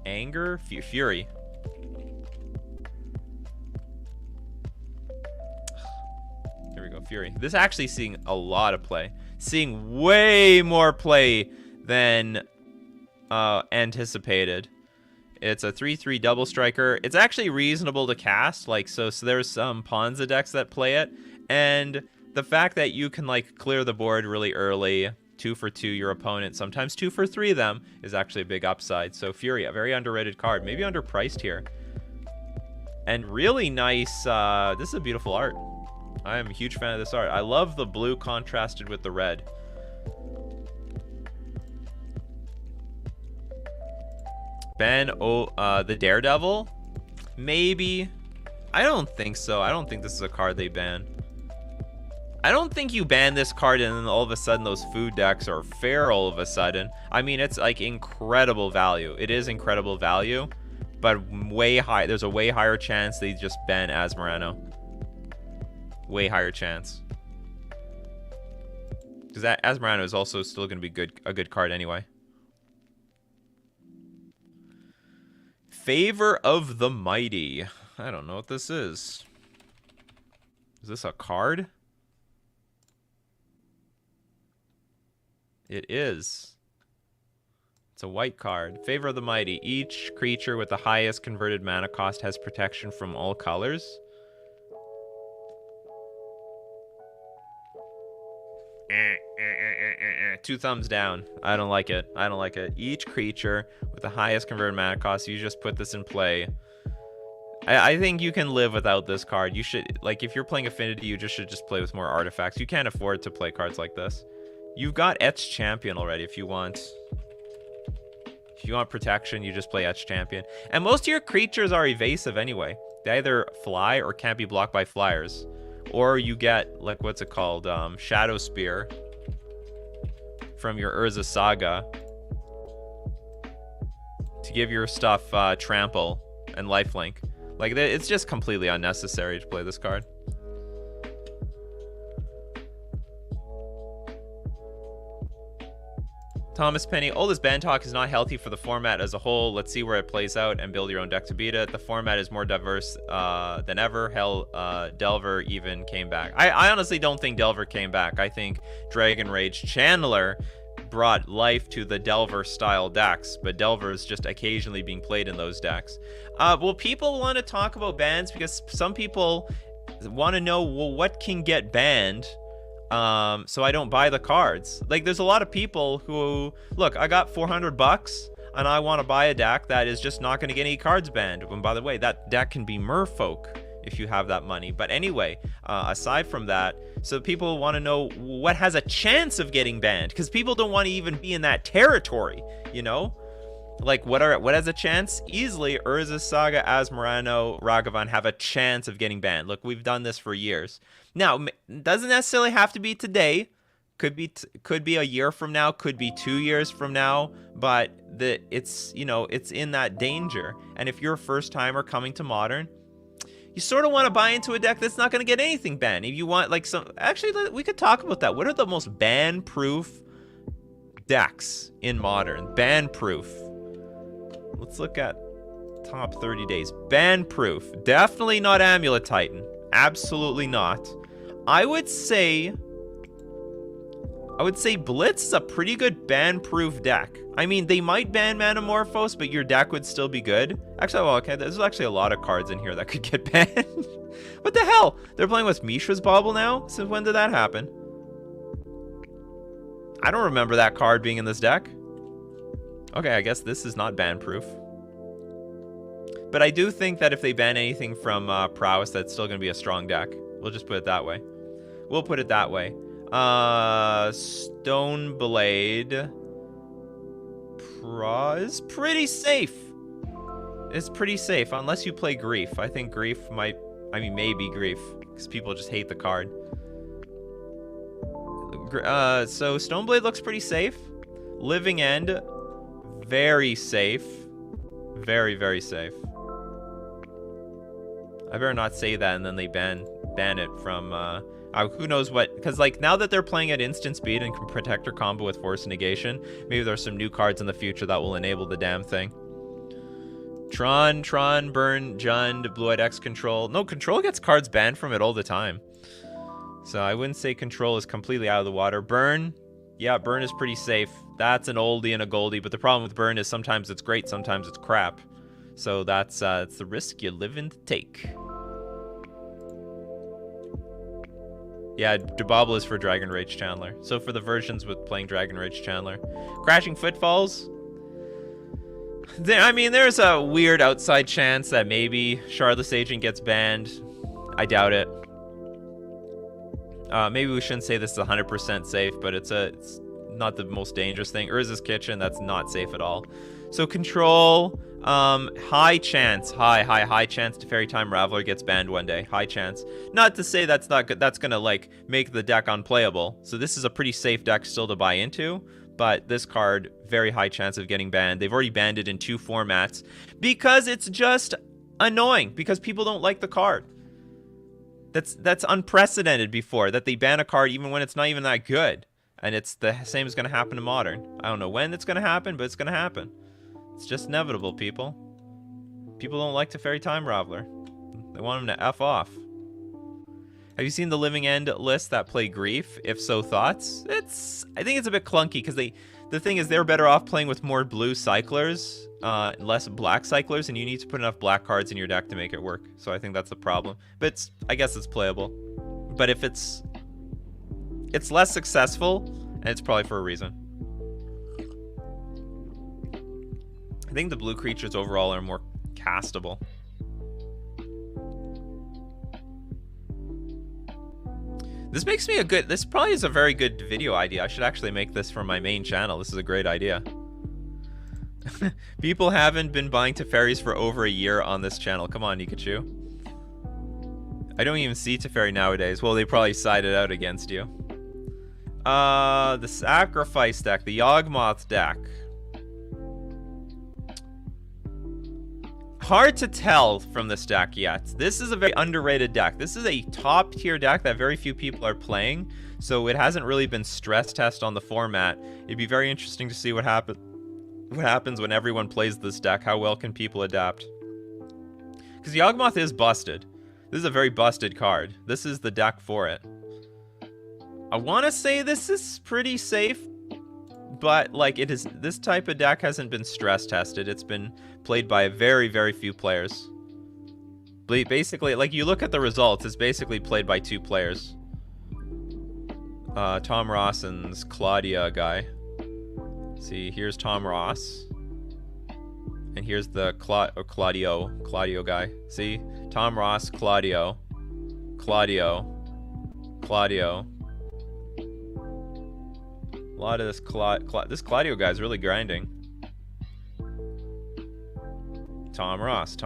S1: Anger? Fury. Here we go, Fury. This actually seeing a lot of play. Seeing way more play than anticipated. It's a 3/3 double striker. It's actually reasonable to cast. Like, so there's some Ponza decks that play it. And the fact that you can, like, clear the board really early, 2 for 2 your opponent, sometimes 2 for 3 of them, is actually a big upside. So Fury, a very underrated card. Maybe underpriced here. And really nice. This is a beautiful art. I am a huge fan of this art. I love the blue contrasted with the red. The Daredevil? Maybe. I don't think so. I don't think this is a card they ban. I don't think you ban this card and then all of a sudden those food decks are fair all of a sudden. I mean, it's like incredible value. It is incredible value, but way high. There's a way higher chance they just ban Asmarano. Way higher chance. Because that Asmarano is also still going to be a good card anyway. Favor of the Mighty. I don't know what this is. Is this a card? It is. It's a white card. Favor of the Mighty. Each creature with the highest converted mana cost has protection from all colors. Two thumbs down. I don't like it. I don't like it. Each creature with the highest converted mana cost, you just put this in play. I think you can live without this card. You should, like, if you're playing Affinity, you should just play with more artifacts. You can't afford to play cards like this. You've got Etched Champion already if you want. If you want protection, you just play Etched Champion. And most of your creatures are evasive anyway. They either fly or can't be blocked by flyers. Or you get, like, what's it called? Shadow Spear from your Urza Saga to give your stuff trample and lifelink. Like, it's just completely unnecessary to play this card. Thomas Penny, all this ban talk is not healthy for the format as a whole. Let's see where it plays out and build your own deck to beat it. The format is more diverse than ever. Hell, Delver even came back. I honestly don't think Delver came back. I think Dragon Rage Chandler brought life to the Delver style decks, but Delver is just occasionally being played in those decks. Well, people want to talk about bans because some people want to know, well, what can get banned? So I don't buy the cards. Like, there's a lot of people who, look, I got $400 and I want to buy a deck that is just not going to get any cards banned. And by the way, that deck can be Merfolk if you have that money. But anyway, aside from that, so people want to know what has a chance of getting banned, because people don't want to even be in that territory, you know? Like, what has a chance? Easily, Urza Saga, Asmorano, Rajavan have a chance of getting banned. Look, we've done this for years. Now, doesn't necessarily have to be today. Could be a year from now. Could be 2 years from now. But it's in that danger. And if you're a first timer coming to Modern, you sort of want to buy into a deck that's not going to get anything banned. If you want, like, actually, we could talk about that. What are the most ban-proof decks in Modern? Ban-proof. Let's look at top 30 days. Ban-proof. Definitely not Amulet Titan. Absolutely not. I would say Blitz is a pretty good ban-proof deck. I mean, they might ban Manamorphose, but your deck would still be good. Actually, well, okay, there's actually a lot of cards in here that could get banned. What the hell? They're playing with Mishra's Bauble now? Since when did that happen? I don't remember that card being in this deck. Okay, I guess this is not ban-proof. But I do think that if they ban anything from Prowess, that's still going to be a strong deck. We'll just put it that way. We'll put it that way. Stoneblade is pretty safe. It's pretty safe, unless you play Grief. I think Grief might... I mean, maybe Grief, because people just hate the card. So Stoneblade looks pretty safe. Living End... very safe. Very, very safe. I better not say that and then they ban it from who knows what, because like now that they're playing at instant speed and can protector combo with Force Negation, maybe there's some new cards in the future that will enable the damn thing. Tron, Burn, Jund, Blue-Eyed X Control. No, Control gets cards banned from it all the time. So I wouldn't say Control is completely out of the water. Burn, yeah, Burn is pretty safe. That's an oldie and a goldie, but the problem with Burn is sometimes it's great, sometimes it's crap. So that's it's the risk you live in to take. Yeah, Debobble is for Dragon Rage Chandler. So for the versions with playing Dragon Rage Chandler. Crashing Footfalls. I mean, there's a weird outside chance that maybe Shardless Agent gets banned. I doubt it. Maybe we shouldn't say this is 100% safe, but it's not the most dangerous thing. Urza's Kitchen, that's not safe at all. So Control, high chance to Fairy Time Raveler gets banned one day. High chance. Not to say that's not good. That's gonna like make the deck unplayable. So this is a pretty safe deck still to buy into. But this card, very high chance of getting banned. They've already banned it in 2 formats because it's just annoying. Because people don't like the card. That's unprecedented before, that they ban a card even when it's not even that good. And it's the same is going to happen in Modern. I don't know when it's going to happen, but it's going to happen. It's just inevitable, people. People don't like Teferi Time Raveler. They want him to F off. Have you seen the Living End list that play Grief? If so, thoughts? I think it's a bit clunky because the thing is they're better off playing with more blue cyclers, less black cyclers, and you need to put enough black cards in your deck to make it work. So I think that's the problem. But I guess it's playable. But if it's less successful, and it's probably for a reason. I think the blue creatures overall are more castable. This makes me this probably is a very good video idea. I should actually make this for my main channel. This is a great idea. People haven't been buying Teferis for over a year on this channel. Come on, Nikachu. I don't even see Teferi nowadays. Well, they probably sided out against you. The Sacrifice deck, the Yawgmoth deck. Hard to tell from this deck yet. This is a very underrated deck. This is a top tier deck that very few people are playing, so it hasn't really been stress tested on the format. It'd be very interesting to see what happens when everyone plays this deck. How well can people adapt? Because Yawgmoth is busted. This is a very busted card. This is the deck for it. I want to say this is pretty safe, but like it is, this type of deck hasn't been stress tested. It's been played by very, very few players. Basically, like you look at the results, it's basically played by 2 players. Tom Ross and Claudia guy. See, here's Tom Ross. And here's the Claudio guy. See? Tom Ross, Claudio. A lot of this Claudio guy's really grinding. Tom Ross.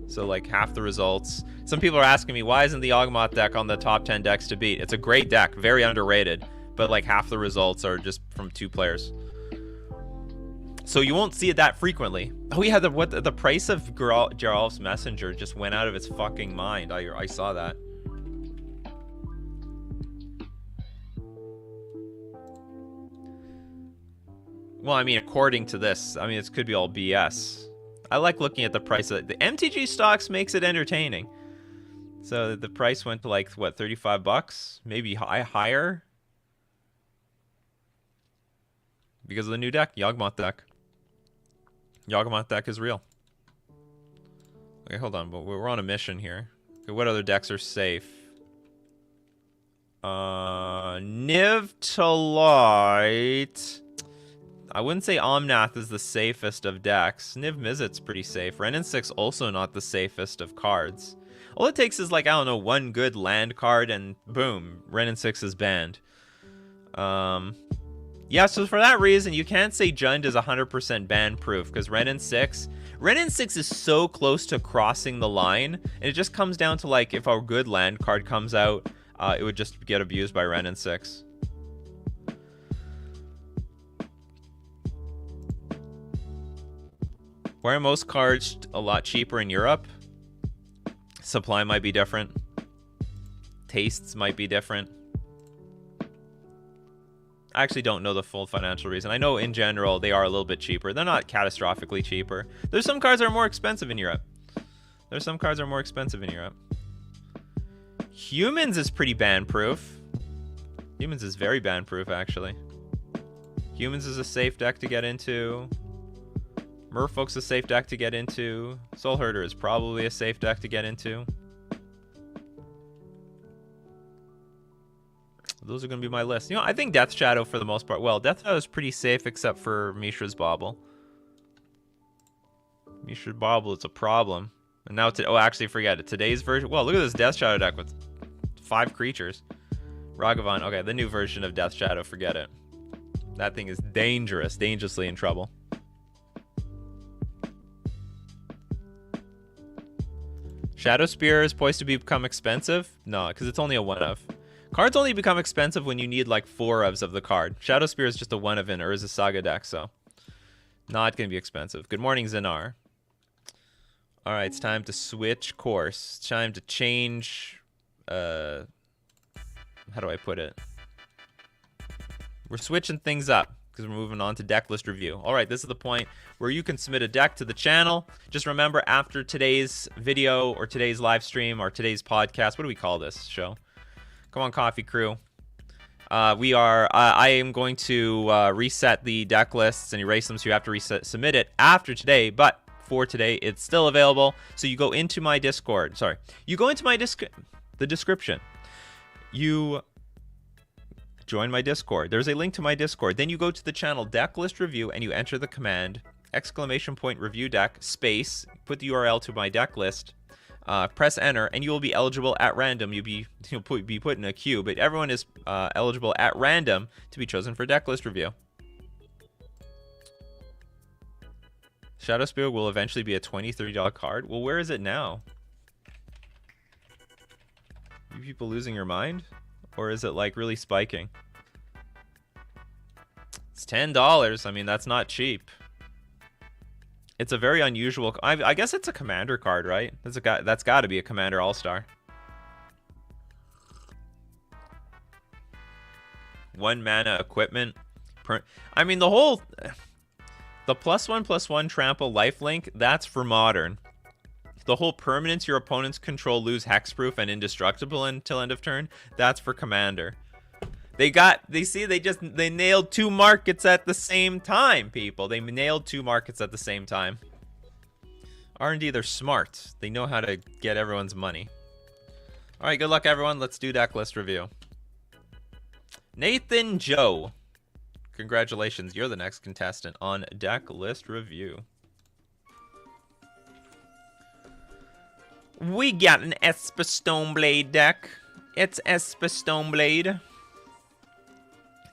S1: So like half the results. Some people are asking me, why isn't the Yawgmoth deck on the top 10 decks to beat? It's a great deck, very underrated, but like half the results are just from 2 players. So you won't see it that frequently. Oh yeah, the price of Geralf's Messenger just went out of its fucking mind. I saw that. Well, I mean, according to this, I mean, it could be all BS. I like looking at the price of the MTG stocks makes it entertaining. So the price went to like what, 35 bucks, maybe higher, because of the new deck, Yawgmoth deck. Yawgmoth deck is real. Okay, hold on, but we're on a mission here. Okay, what other decks are safe? Niv to Light. I wouldn't say Omnath is the safest of decks. Niv Mizzet's pretty safe. Wrenn and 6 also not the safest of cards. All it takes is like, I don't know, one good land card and boom, Wrenn and 6 is banned. Yeah, so for that reason, you can't say Jund is 100% ban proof because Wrenn and 6 is so close to crossing the line, and it just comes down to like if a good land card comes out, it would just get abused by Wrenn and 6. Why are most cards a lot cheaper in Europe? Supply might be different. Tastes might be different. I actually don't know the full financial reason. I know in general they are a little bit cheaper. They're not catastrophically cheaper. There's some cards that are more expensive in Europe. Humans is pretty ban-proof. Humans is very ban-proof, actually. Humans is a safe deck to get into. Merfolk's a safe deck to get into. Soul Herder is probably a safe deck to get into. Those are going to be my list. You know, I think Death Shadow for the most part. Well, Death Shadow is pretty safe except for Mishra's Bauble. Mishra's Bauble is a problem. And now, oh, actually, forget it. Today's version. Well, look at this Death Shadow deck with 5 creatures. Rajavan. Okay, the new version of Death Shadow. Forget it. That thing is dangerous. Dangerously in trouble. Shadow Spear is poised to become expensive? No, because it's only a 1-of. Cards only become expensive when you need like 4-ofs of the card. Shadow Spear is just a 1-of in Urza Saga deck, so not going to be expensive. Good morning, Zenar. All right, it's time to switch course. It's time to change. How do I put it? We're switching things up because we're moving on to deck list review. All right, this is the point where you can submit a deck to the channel. Just remember, after today's video or today's live stream or today's podcast, what do we call this show? Come on, Coffee Crew. I am going to reset the deck lists and erase them, so you have to submit it after today, but for today, it's still available. So you go into my Discord. Sorry. You go into my the description. You join my Discord. There's a link to my Discord. Then you go to the channel deck list review and you enter the command !review deck space, put the URL to my deck list, press enter, and you will be eligible at random. You'll be put in a queue, but everyone is eligible at random to be chosen for deck list review. Shadow Spear will eventually be a $20, $30 card. Well, where is it now? people losing your mind? Or is it like really spiking? It's $10. I mean, that's not cheap. It's a very unusual... I guess it's a commander card, right? That's got to be a commander all-star. 1 mana equipment. I mean, the whole... The +1/+1 trample lifelink, that's for modern. The whole permanents your opponents control lose hexproof and indestructible until end of turn, that's for commander. They nailed 2 markets at the same time, people. They nailed 2 markets at the same time. R&D, they're smart. They know how to get everyone's money. All right, good luck, everyone. Let's do Decklist review. Nathan Joe. Congratulations, you're the next contestant on Decklist review. We got an Esper Stoneblade deck. It's Esper Stoneblade.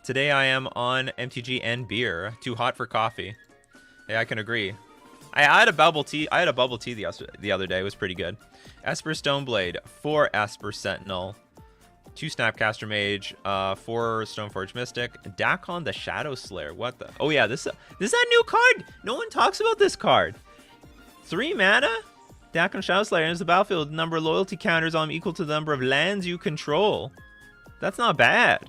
S1: Today I am on MTG and beer. Too hot for coffee. Yeah, I can agree. I had a bubble tea. The other day. It was pretty good. Esper Stoneblade, 4 Esper Sentinel, 2 Snapcaster Mage, 4 Stoneforge Mystic, Dakon the Shadow Slayer. What the? Oh yeah, this is that new card. No one talks about this card. 3 mana. Dakon Shadow Slayer enters the battlefield. Number of loyalty counters on equal to the number of lands you control. That's not bad.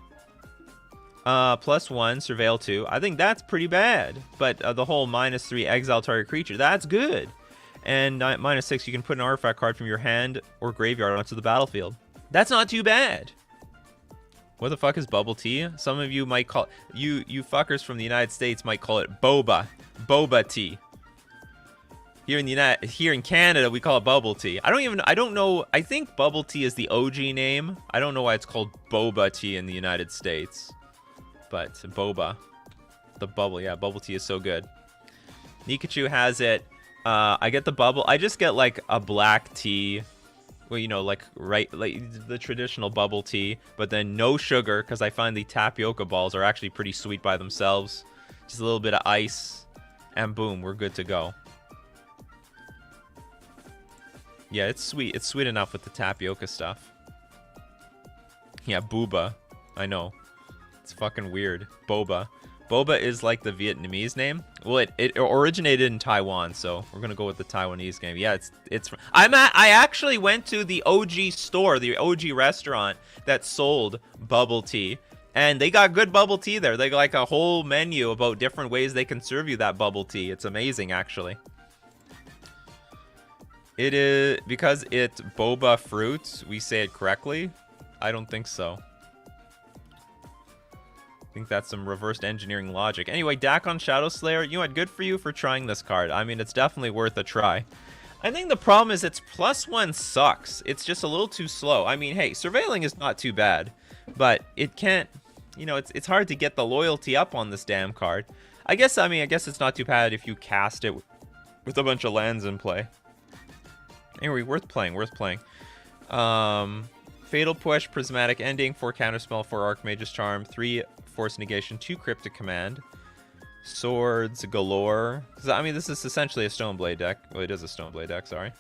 S1: +1 Surveil 2. I think that's pretty bad. But the whole -3 exile target creature, that's good. And -6, you can put an artifact card from your hand or graveyard onto the battlefield. That's not too bad. What the fuck is bubble tea? Some of you might call you fuckers from the United States might call it boba tea. Here in Canada, we call it bubble tea. I don't know. I think bubble tea is the OG name. I don't know why it's called boba tea in the United States. But boba, the bubble, yeah, bubble tea is so good. Nikachu has it. I get the bubble. I just get like a black tea. Well, you know, like the traditional bubble tea, but then no sugar because I find the tapioca balls are actually pretty sweet by themselves. Just a little bit of ice, and boom, we're good to go. Yeah, it's sweet. It's sweet enough with the tapioca stuff. Yeah, booba. I know. It's fucking weird. Boba. Boba is like the Vietnamese name. Well, it originated in Taiwan, so we're gonna go with the Taiwanese name. Yeah, I actually went to the OG store, the OG restaurant that sold bubble tea, and they got good bubble tea there. They got like a whole menu about different ways they can serve you that bubble tea. It's amazing, actually. It is because it's boba fruit. We say it correctly. I don't think so. I think that's some reversed engineering logic. Anyway, Dakon Shadow Slayer, you know what? Good for you for trying this card. I mean, it's definitely worth a try. I think the problem is its +1 sucks. It's just a little too slow. I mean, hey, surveilling is not too bad, but it can't, you know, it's hard to get the loyalty up on this damn card. I guess it's not too bad if you cast it with a bunch of lands in play. Anyway, worth playing. Fatal Push, Prismatic Ending, 4 Counterspell, 4 Archmage's Charm, 3 Force Negation, 2 Cryptic Command, Swords galore. I mean, this is essentially a Stoneblade deck. Well, it is a Stoneblade deck, sorry.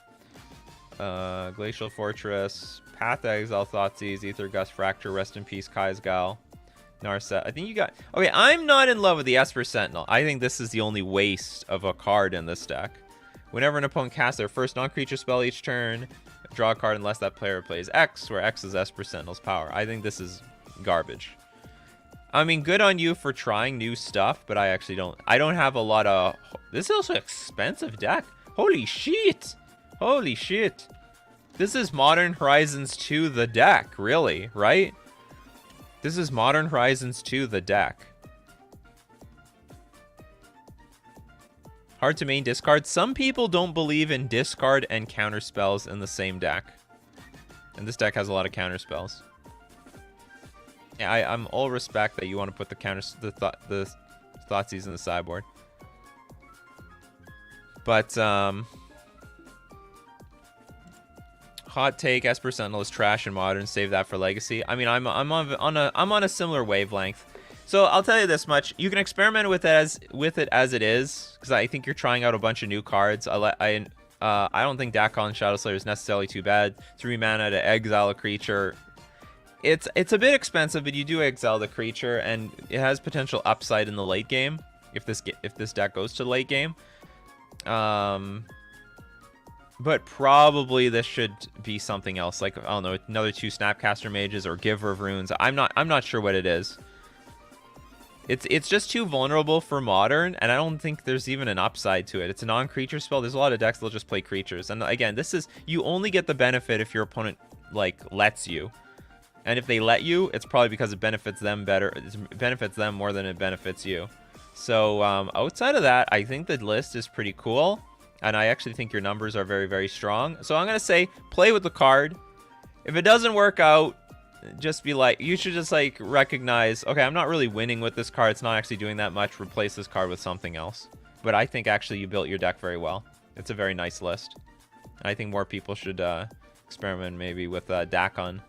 S1: Glacial Fortress, Path Exile, Thoughtseize, Aether Gust, Fracture, Rest in Peace, Kai's Gal, Narset. I think you got... Okay, I'm not in love with the Esper Sentinel. I think this is the only waste of a card in this deck. Whenever an opponent casts their first non-creature spell each turn, draw a card unless that player plays X, where X is Esper Sentinel's power. I think this is garbage. I mean, good on you for trying new stuff, but I actually don't... I don't have a lot of... This is also an expensive deck. Holy shit! Holy shit! This is Modern Horizons 2 the deck, really, right? This is Modern Horizons 2 the deck. Hard to main discard. Some people don't believe in discard and counter spells in the same deck. And this deck has a lot of counter spells. Yeah, I'm all respect that you want to put the Thoughtseize in the sideboard. But hot take: Esper Sentinel is trash in Modern. Save that for Legacy. I mean, I'm on a similar wavelength. So I'll tell you this much: you can experiment with it as it is, because I think you're trying out a bunch of new cards. I don't think Dakon Shadow Slayer is necessarily too bad. 3 mana to exile a creature. it's a bit expensive, but you do exile the creature, and it has potential upside in the late game if this deck goes to late game. But probably this should be something else, like, I don't know, another 2 Snapcaster Mages or Giver of Runes. I'm not sure what it is. It's just too vulnerable for Modern, and I don't think there's even an upside to it. It's a non-creature spell. There's a lot of decks that'll just play creatures. And again, this is, you only get the benefit if your opponent, like, lets you. And if they let you, it's probably because it benefits them better. It benefits them more than it benefits you. So outside of that, I think the list is pretty cool. And I actually think your numbers are very, very strong. So I'm going to say, play with the card. If it doesn't work out, just be like, you should just like recognize, okay, I'm not really winning with this card. It's not actually doing that much. Replace this card with something else. But I think actually you built your deck very well. It's a very nice list. I think more people should experiment maybe with Dakon.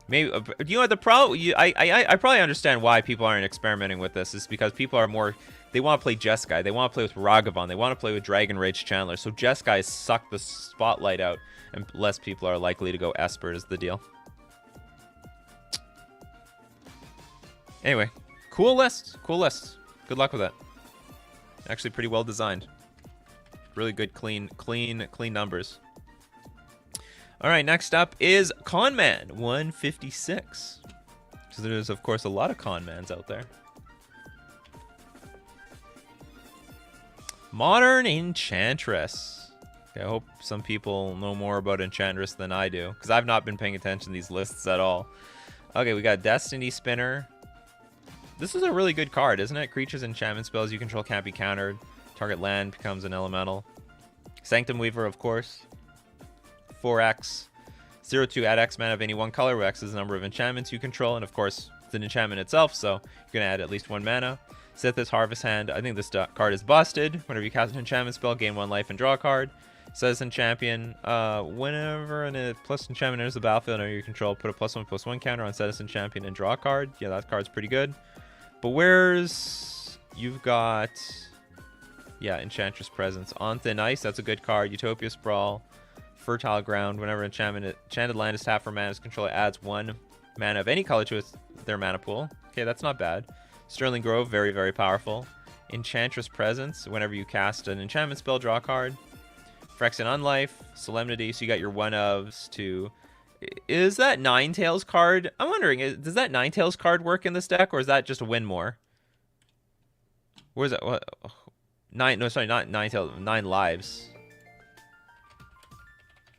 S1: Maybe, you know what the problem, I probably understand why people aren't experimenting with this. Is because people are more, they want to play Jeskai. They want to play with Rajavan. They want to play with Dragon Rage Chandler. So Jeskai suck the spotlight out, and less people are likely to go Esper is the deal. Anyway, cool list. Cool list. Good luck with it. Actually pretty well designed. Really good, clean numbers. All right, next up is Conman 156. So there's, of course, a lot of Conmans out there. Modern Enchantress. Okay, I hope some people know more about Enchantress than I do, because I've not been paying attention to these lists at all. Okay, we got Destiny Spinner. This is a really good card, isn't it? Creatures and enchantment spells you control can't be countered. Target land becomes an elemental. Sanctum Weaver, of course. 4x. 0/2 add X mana of any one color, where X is the number of enchantments you control. And of course, it's an enchantment itself, so you're going to add at least 1 mana. Sith's Harvest Hand. I think this card is busted. Whenever you cast an enchantment spell, gain 1 life and draw a card. Citizen Champion. Whenever a plus enchantment enters the battlefield under your control, put a +1/+1 counter on Citizen Champion and draw a card. Yeah, that card's pretty good. But where's... You've got... Yeah, Enchantress Presence. On Thin Ice, that's a good card. Utopia Sprawl. Fertile Ground. Whenever enchanted land is tapped for mana's control, it adds 1 mana of any color to their mana pool. Okay, that's not bad. Sterling Grove, very, very powerful. Enchantress Presence. Whenever you cast an enchantment spell, draw a card. Phyrexian Unlife. Solemnity, so you got your 1/ofs to... Is that Ninetales card? I'm wondering, does that Ninetales card work in this deck, or is that just a win more? Where's that? What? No, sorry, not Ninetales. 9 lives.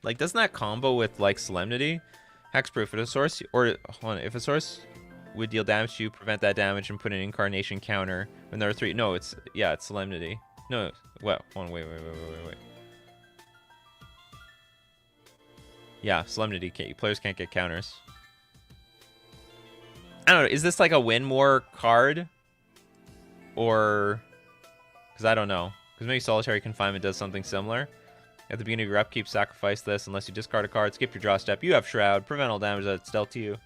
S1: Like, doesn't that combo with like Solemnity? Hexproof. If a source would deal damage to you, prevent that damage and put an incarnation counter when there are 3. No, it's Solemnity. No, well, wait. Yeah, Solemnity. Players can't get counters. I don't know. Is this like a win more card? Or... Because I don't know. Because maybe Solitary Confinement does something similar. At the beginning of your upkeep, sacrifice this. Unless you discard a card, skip your draw step. You have Shroud. Prevent all damage that's dealt to you.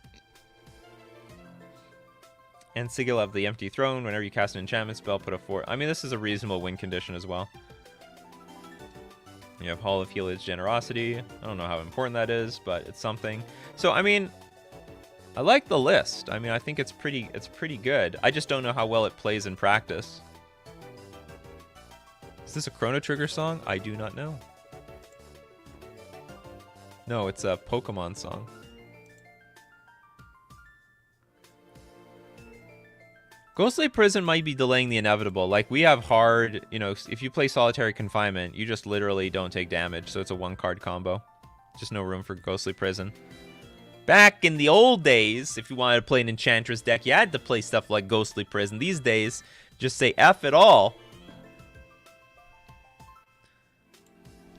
S1: And Sigil of the Empty Throne. Whenever you cast an enchantment spell, put a 4. I mean, this is a reasonable win condition as well. You have Hall of Heliod's Generosity. I don't know how important that is, but it's something. So, I mean, I like the list. I mean, I think it's pretty good. I just don't know how well it plays in practice. Is this a Chrono Trigger song? I do not know. No, it's a Pokemon song. Ghostly Prison might be delaying the inevitable. Like, we have hard, you know, if you play Solitary Confinement, you just literally don't take damage, so it's a 1-card combo. Just no room for Ghostly Prison. Back in the old days, if you wanted to play an Enchantress deck, you had to play stuff like Ghostly Prison. These days, just say F it all.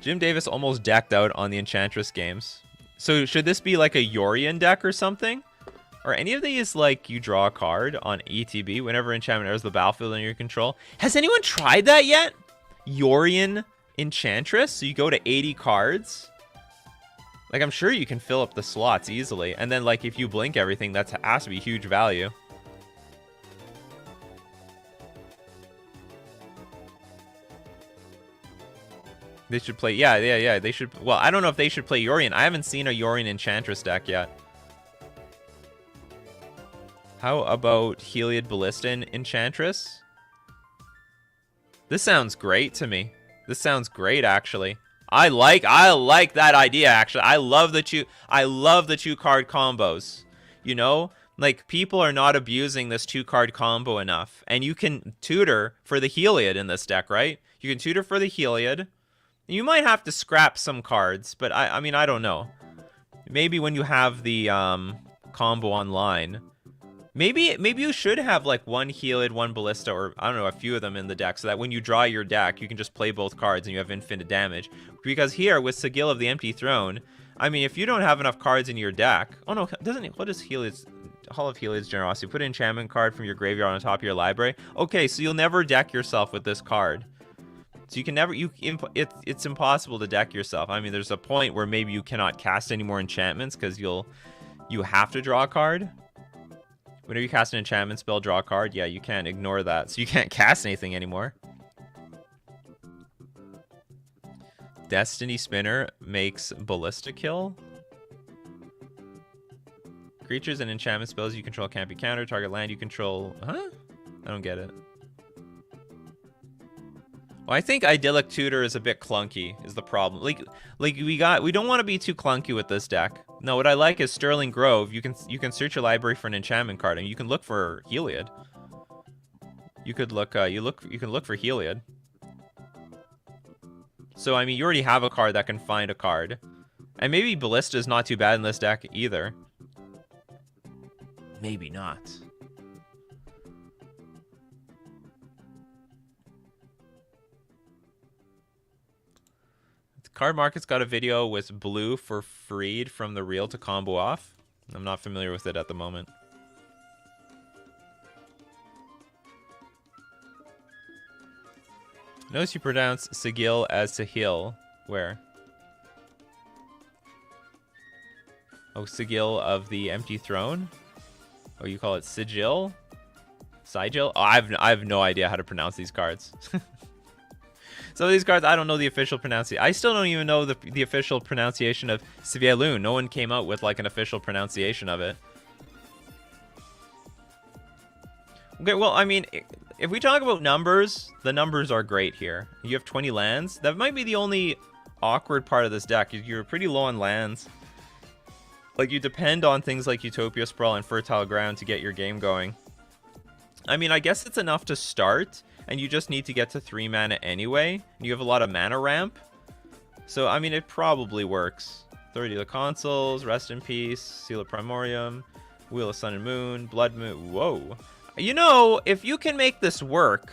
S1: Jim Davis almost decked out on the Enchantress games. So should this be like a Yorion deck or something? Are any of these like you draw a card on ETB whenever enchantment enters the battlefield under your control? Has anyone tried that yet? Yorion Enchantress? So you go to 80 cards? Like, I'm sure you can fill up the slots easily. And then like if you blink everything, that has to be huge value. They should play, yeah, they should, well, I don't know if they should play Yorion. I haven't seen a Yorion Enchantress deck yet. How about Heliod Ballista Enchantress? This sounds great to me. This sounds great, actually. I like that idea, actually. I love the two card combos. You know, like, people are not abusing this 2-card combo enough, and you can tutor for the Heliod in this deck, right? You can tutor for the Heliod. You might have to scrap some cards, but I mean, I don't know. Maybe when you have the combo online. Maybe you should have like one Heliod, one Ballista, or I don't know, a few of them in the deck, so that when you draw your deck, you can just play both cards and you have infinite damage. Because here, with Sigil of the Empty Throne, I mean, if you don't have enough cards in your deck... Oh no, doesn't it? What is Heliod's... Hall of Heliod's Generosity? Put an enchantment card from your graveyard on top of your library. Okay, so you'll never deck yourself with this card. So you can never... It's impossible to deck yourself. I mean, there's a point where maybe you cannot cast any more enchantments because you have to draw a card. Whenever you cast an enchantment spell, draw a card. Yeah, you can't ignore that. So you can't cast anything anymore. Destiny Spinner makes Ballista kill. Creatures and enchantment spells you control can't be countered. Target land you control... Huh? I don't get it. Well, I think Idyllic Tutor is a bit clunky, is the problem. Like we don't want to be too clunky with this deck. No, what I like is Sterling Grove. You can search your library for an enchantment card, and you can look for Heliod. You could look you can look for Heliod. So I mean, you already have a card that can find a card, and maybe Ballista is not too bad in this deck either. Maybe not. Card Market's got a video with blue for freed from the real to combo off. I'm not familiar with it at the moment. Notice you pronounce Sigil as Sahil. Where? Oh, Sigil of the Empty Throne? Oh, you call it Sigil? Sigil? Oh, I have no idea how to pronounce these cards. Some of these cards, I don't know the official pronunciation. I still don't even know the official pronunciation of Svialun. No one came out with like an official pronunciation of it. Okay, well, I mean, if we talk about numbers, the numbers are great here. You have 20 lands. That might be the only awkward part of this deck. You're pretty low on lands. Like, you depend on things like Utopia Sprawl and Fertile Ground to get your game going. I mean, I guess it's enough to start, and you just need to get to 3 mana anyway. And you have a lot of mana ramp. So, I mean, it probably works. 30 of the Consuls, Rest in Peace, Seal of Primordium, Wheel of Sun and Moon, Blood Moon. Whoa. You know, if you can make this work,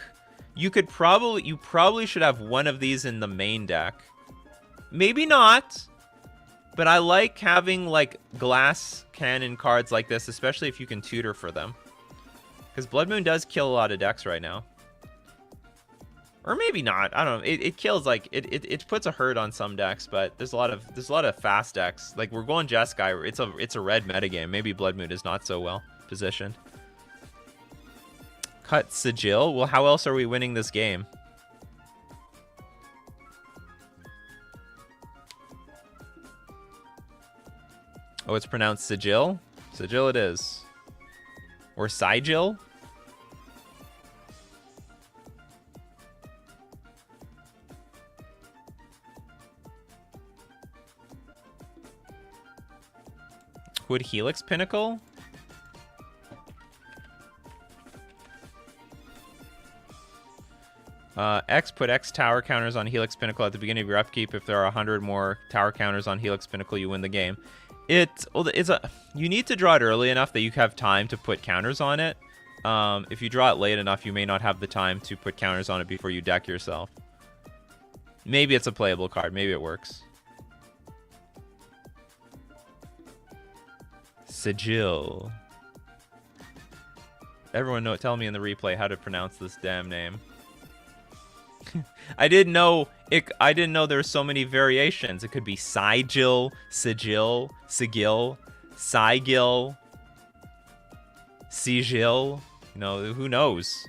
S1: you probably should have one of these in the main deck. Maybe not, but I like having like glass cannon cards like this, especially if you can tutor for them. Because Blood Moon does kill a lot of decks right now. Or maybe not. I don't know. It kills, like, it puts a hurt on some decks, but there's a lot of fast decks. Like, we're going Jeskai. It's a red metagame. Maybe Blood Moon is not so well positioned. Cut Sigil. Well, how else are we winning this game? Oh, it's pronounced Sigil? Sigil it is. Or Sigil? Would Helix Pinnacle? Put X tower counters on Helix Pinnacle at the beginning of your upkeep. If there are 100 more tower counters on Helix Pinnacle, you win the game. You need to draw it early enough that you have time to put counters on it. If you draw it late enough, you may not have the time to put counters on it before you deck yourself. Maybe it's a playable card. Maybe it works. Sigil. Everyone tell me in the replay how to pronounce this damn name. I didn't know there were so many variations. It could be Sigil, Sigil, Sigil, Sigil, Sigil. You know, who knows?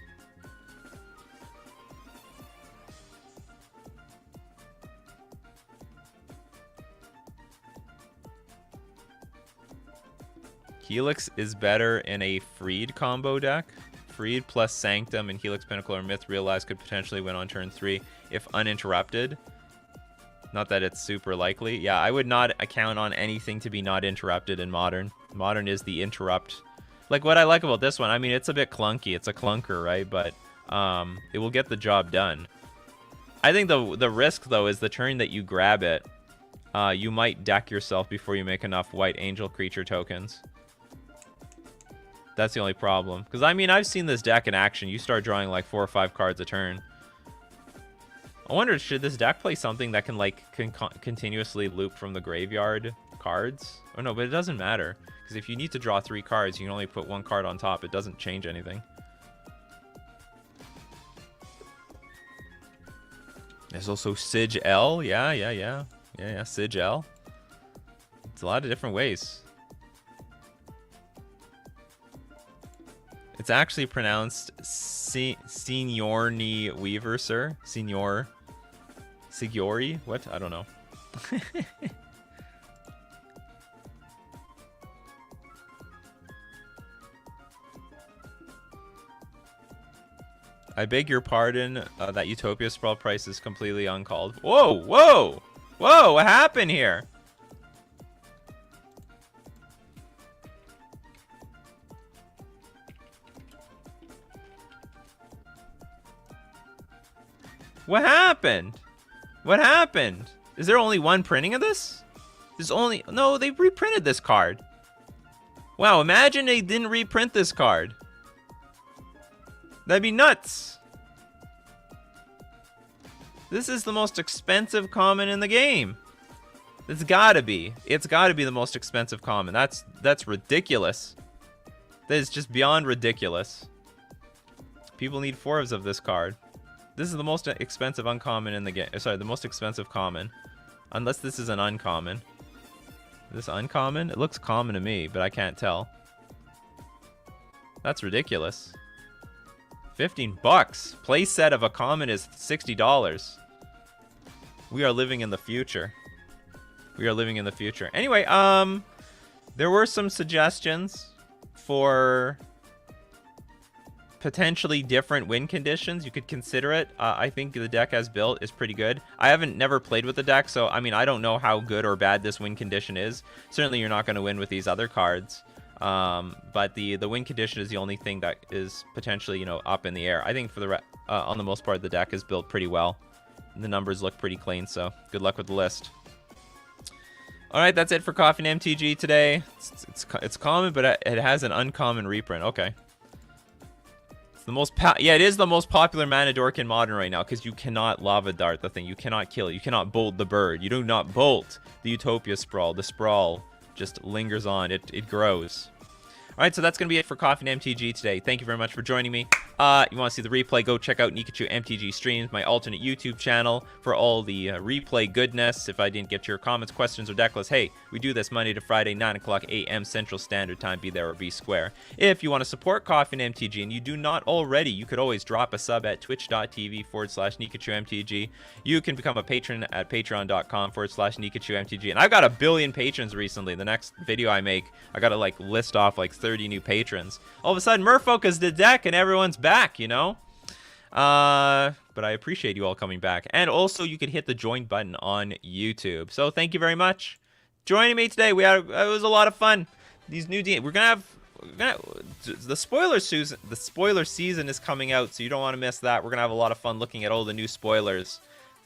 S1: Helix is better in a Freed combo deck. Freed plus Sanctum and Helix, Pinnacle, or Myth Realized could potentially win on turn 3 if uninterrupted. Not that it's super likely. Yeah, I would not account on anything to be not interrupted in Modern. Modern is the interrupt. Like, what I like about this one, I mean, it's a bit clunky. It's a clunker, right? But it will get the job done. I think the risk, though, is the turn that you grab it, you might deck yourself before you make enough white angel creature tokens. That's the only problem. Because, I mean, I've seen this deck in action. You start drawing like 4 or 5 cards a turn. I wonder, should this deck play something that can, like, continuously loop from the graveyard cards? Oh, no, but it doesn't matter. Because if you need to draw 3 cards, you can only put 1 card on top. It doesn't change anything. There's also Sig L. Yeah, Sig L. It's a lot of different ways. It's actually pronounced Signorni Weaver, sir. Signori? What? I don't know. I beg your pardon, that Utopia Sprawl price is completely uncalled. Whoa, whoa! Whoa, what happened here? What happened? What happened? Is there only one printing of this? There's only... No, they reprinted this card. Wow, imagine they didn't reprint this card. That'd be nuts. This is the most expensive common in the game. It's gotta be. It's gotta be the most expensive common. That's ridiculous. That is just beyond ridiculous. People need 4s of this card. This is the most expensive uncommon in the game. Sorry, the most expensive common. Unless this is an uncommon. Is this uncommon? It looks common to me, but I can't tell. That's ridiculous. 15 bucks. Play set of a common is $60. We are living in the future. We are living in the future. Anyway, there were some suggestions for potentially different win conditions. You could consider it. I think the deck as built is pretty good. I haven't never played with the deck, so I mean, I don't know how good or bad this win condition is. Certainly you're not going to win with these other cards. But the win condition is the only thing that is potentially, you know, up in the air. I think for the on the most part, the deck is built pretty well. The numbers look pretty clean, so good luck with the list. All right, that's it for Coffee and MTG today. It's common, but it has an uncommon reprint. Okay. It's the most yeah, it is the most popular mana dork in Modern right now because you cannot lava dart the thing. You cannot kill it. You cannot bolt the bird. You do not bolt the Utopia Sprawl. The Sprawl just lingers on. It grows. All right, so that's going to be it for Coffee and MTG today. Thank you very much for joining me. You want to see the replay, go check out Nikachu MTG Streams, my alternate YouTube channel for all the replay goodness. If I didn't get to your comments, questions, or Decklist, hey, we do this Monday to Friday, 9 o'clock a.m. Central Standard Time. Be there or be square. If you want to support Coffee and MTG and you do not already, you could always drop a sub at twitch.tv/NikachuMTG. You can become a patron at patreon.com/NikachuMTG. And I've got 1 billion patrons recently. The next video I make, I got to like list off like 30 new patrons. All of a sudden, Merfolk the deck and everyone's back, you know? But I appreciate you all coming back. And also, you can hit the join button on YouTube. So thank you very much joining me today. It was a lot of fun. These new we're gonna have the spoiler season. The spoiler season is coming out, so you don't want to miss that. We're gonna have a lot of fun looking at all the new spoilers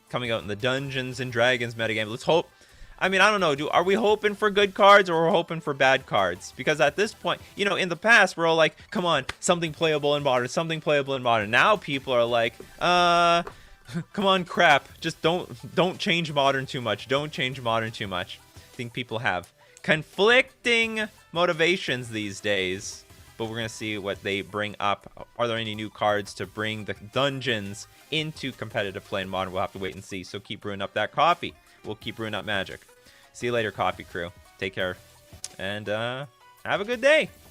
S1: coming out in the Dungeons and Dragons metagame. Let's hope. I mean, I don't know. Are we hoping for good cards or we're hoping for bad cards? Because at this point, you know, in the past, we're all like, come on, something playable in Modern, something playable in Modern. Now people are like, come on, crap. Just don't change Modern too much. Don't change Modern too much. I think people have conflicting motivations these days. But we're going to see what they bring up. Are there any new cards to bring the dungeons into competitive play in Modern? We'll have to wait and see. So keep brewing up that coffee. We'll keep brewing up magic. See you later, Coffee Crew. Take care. And have a good day.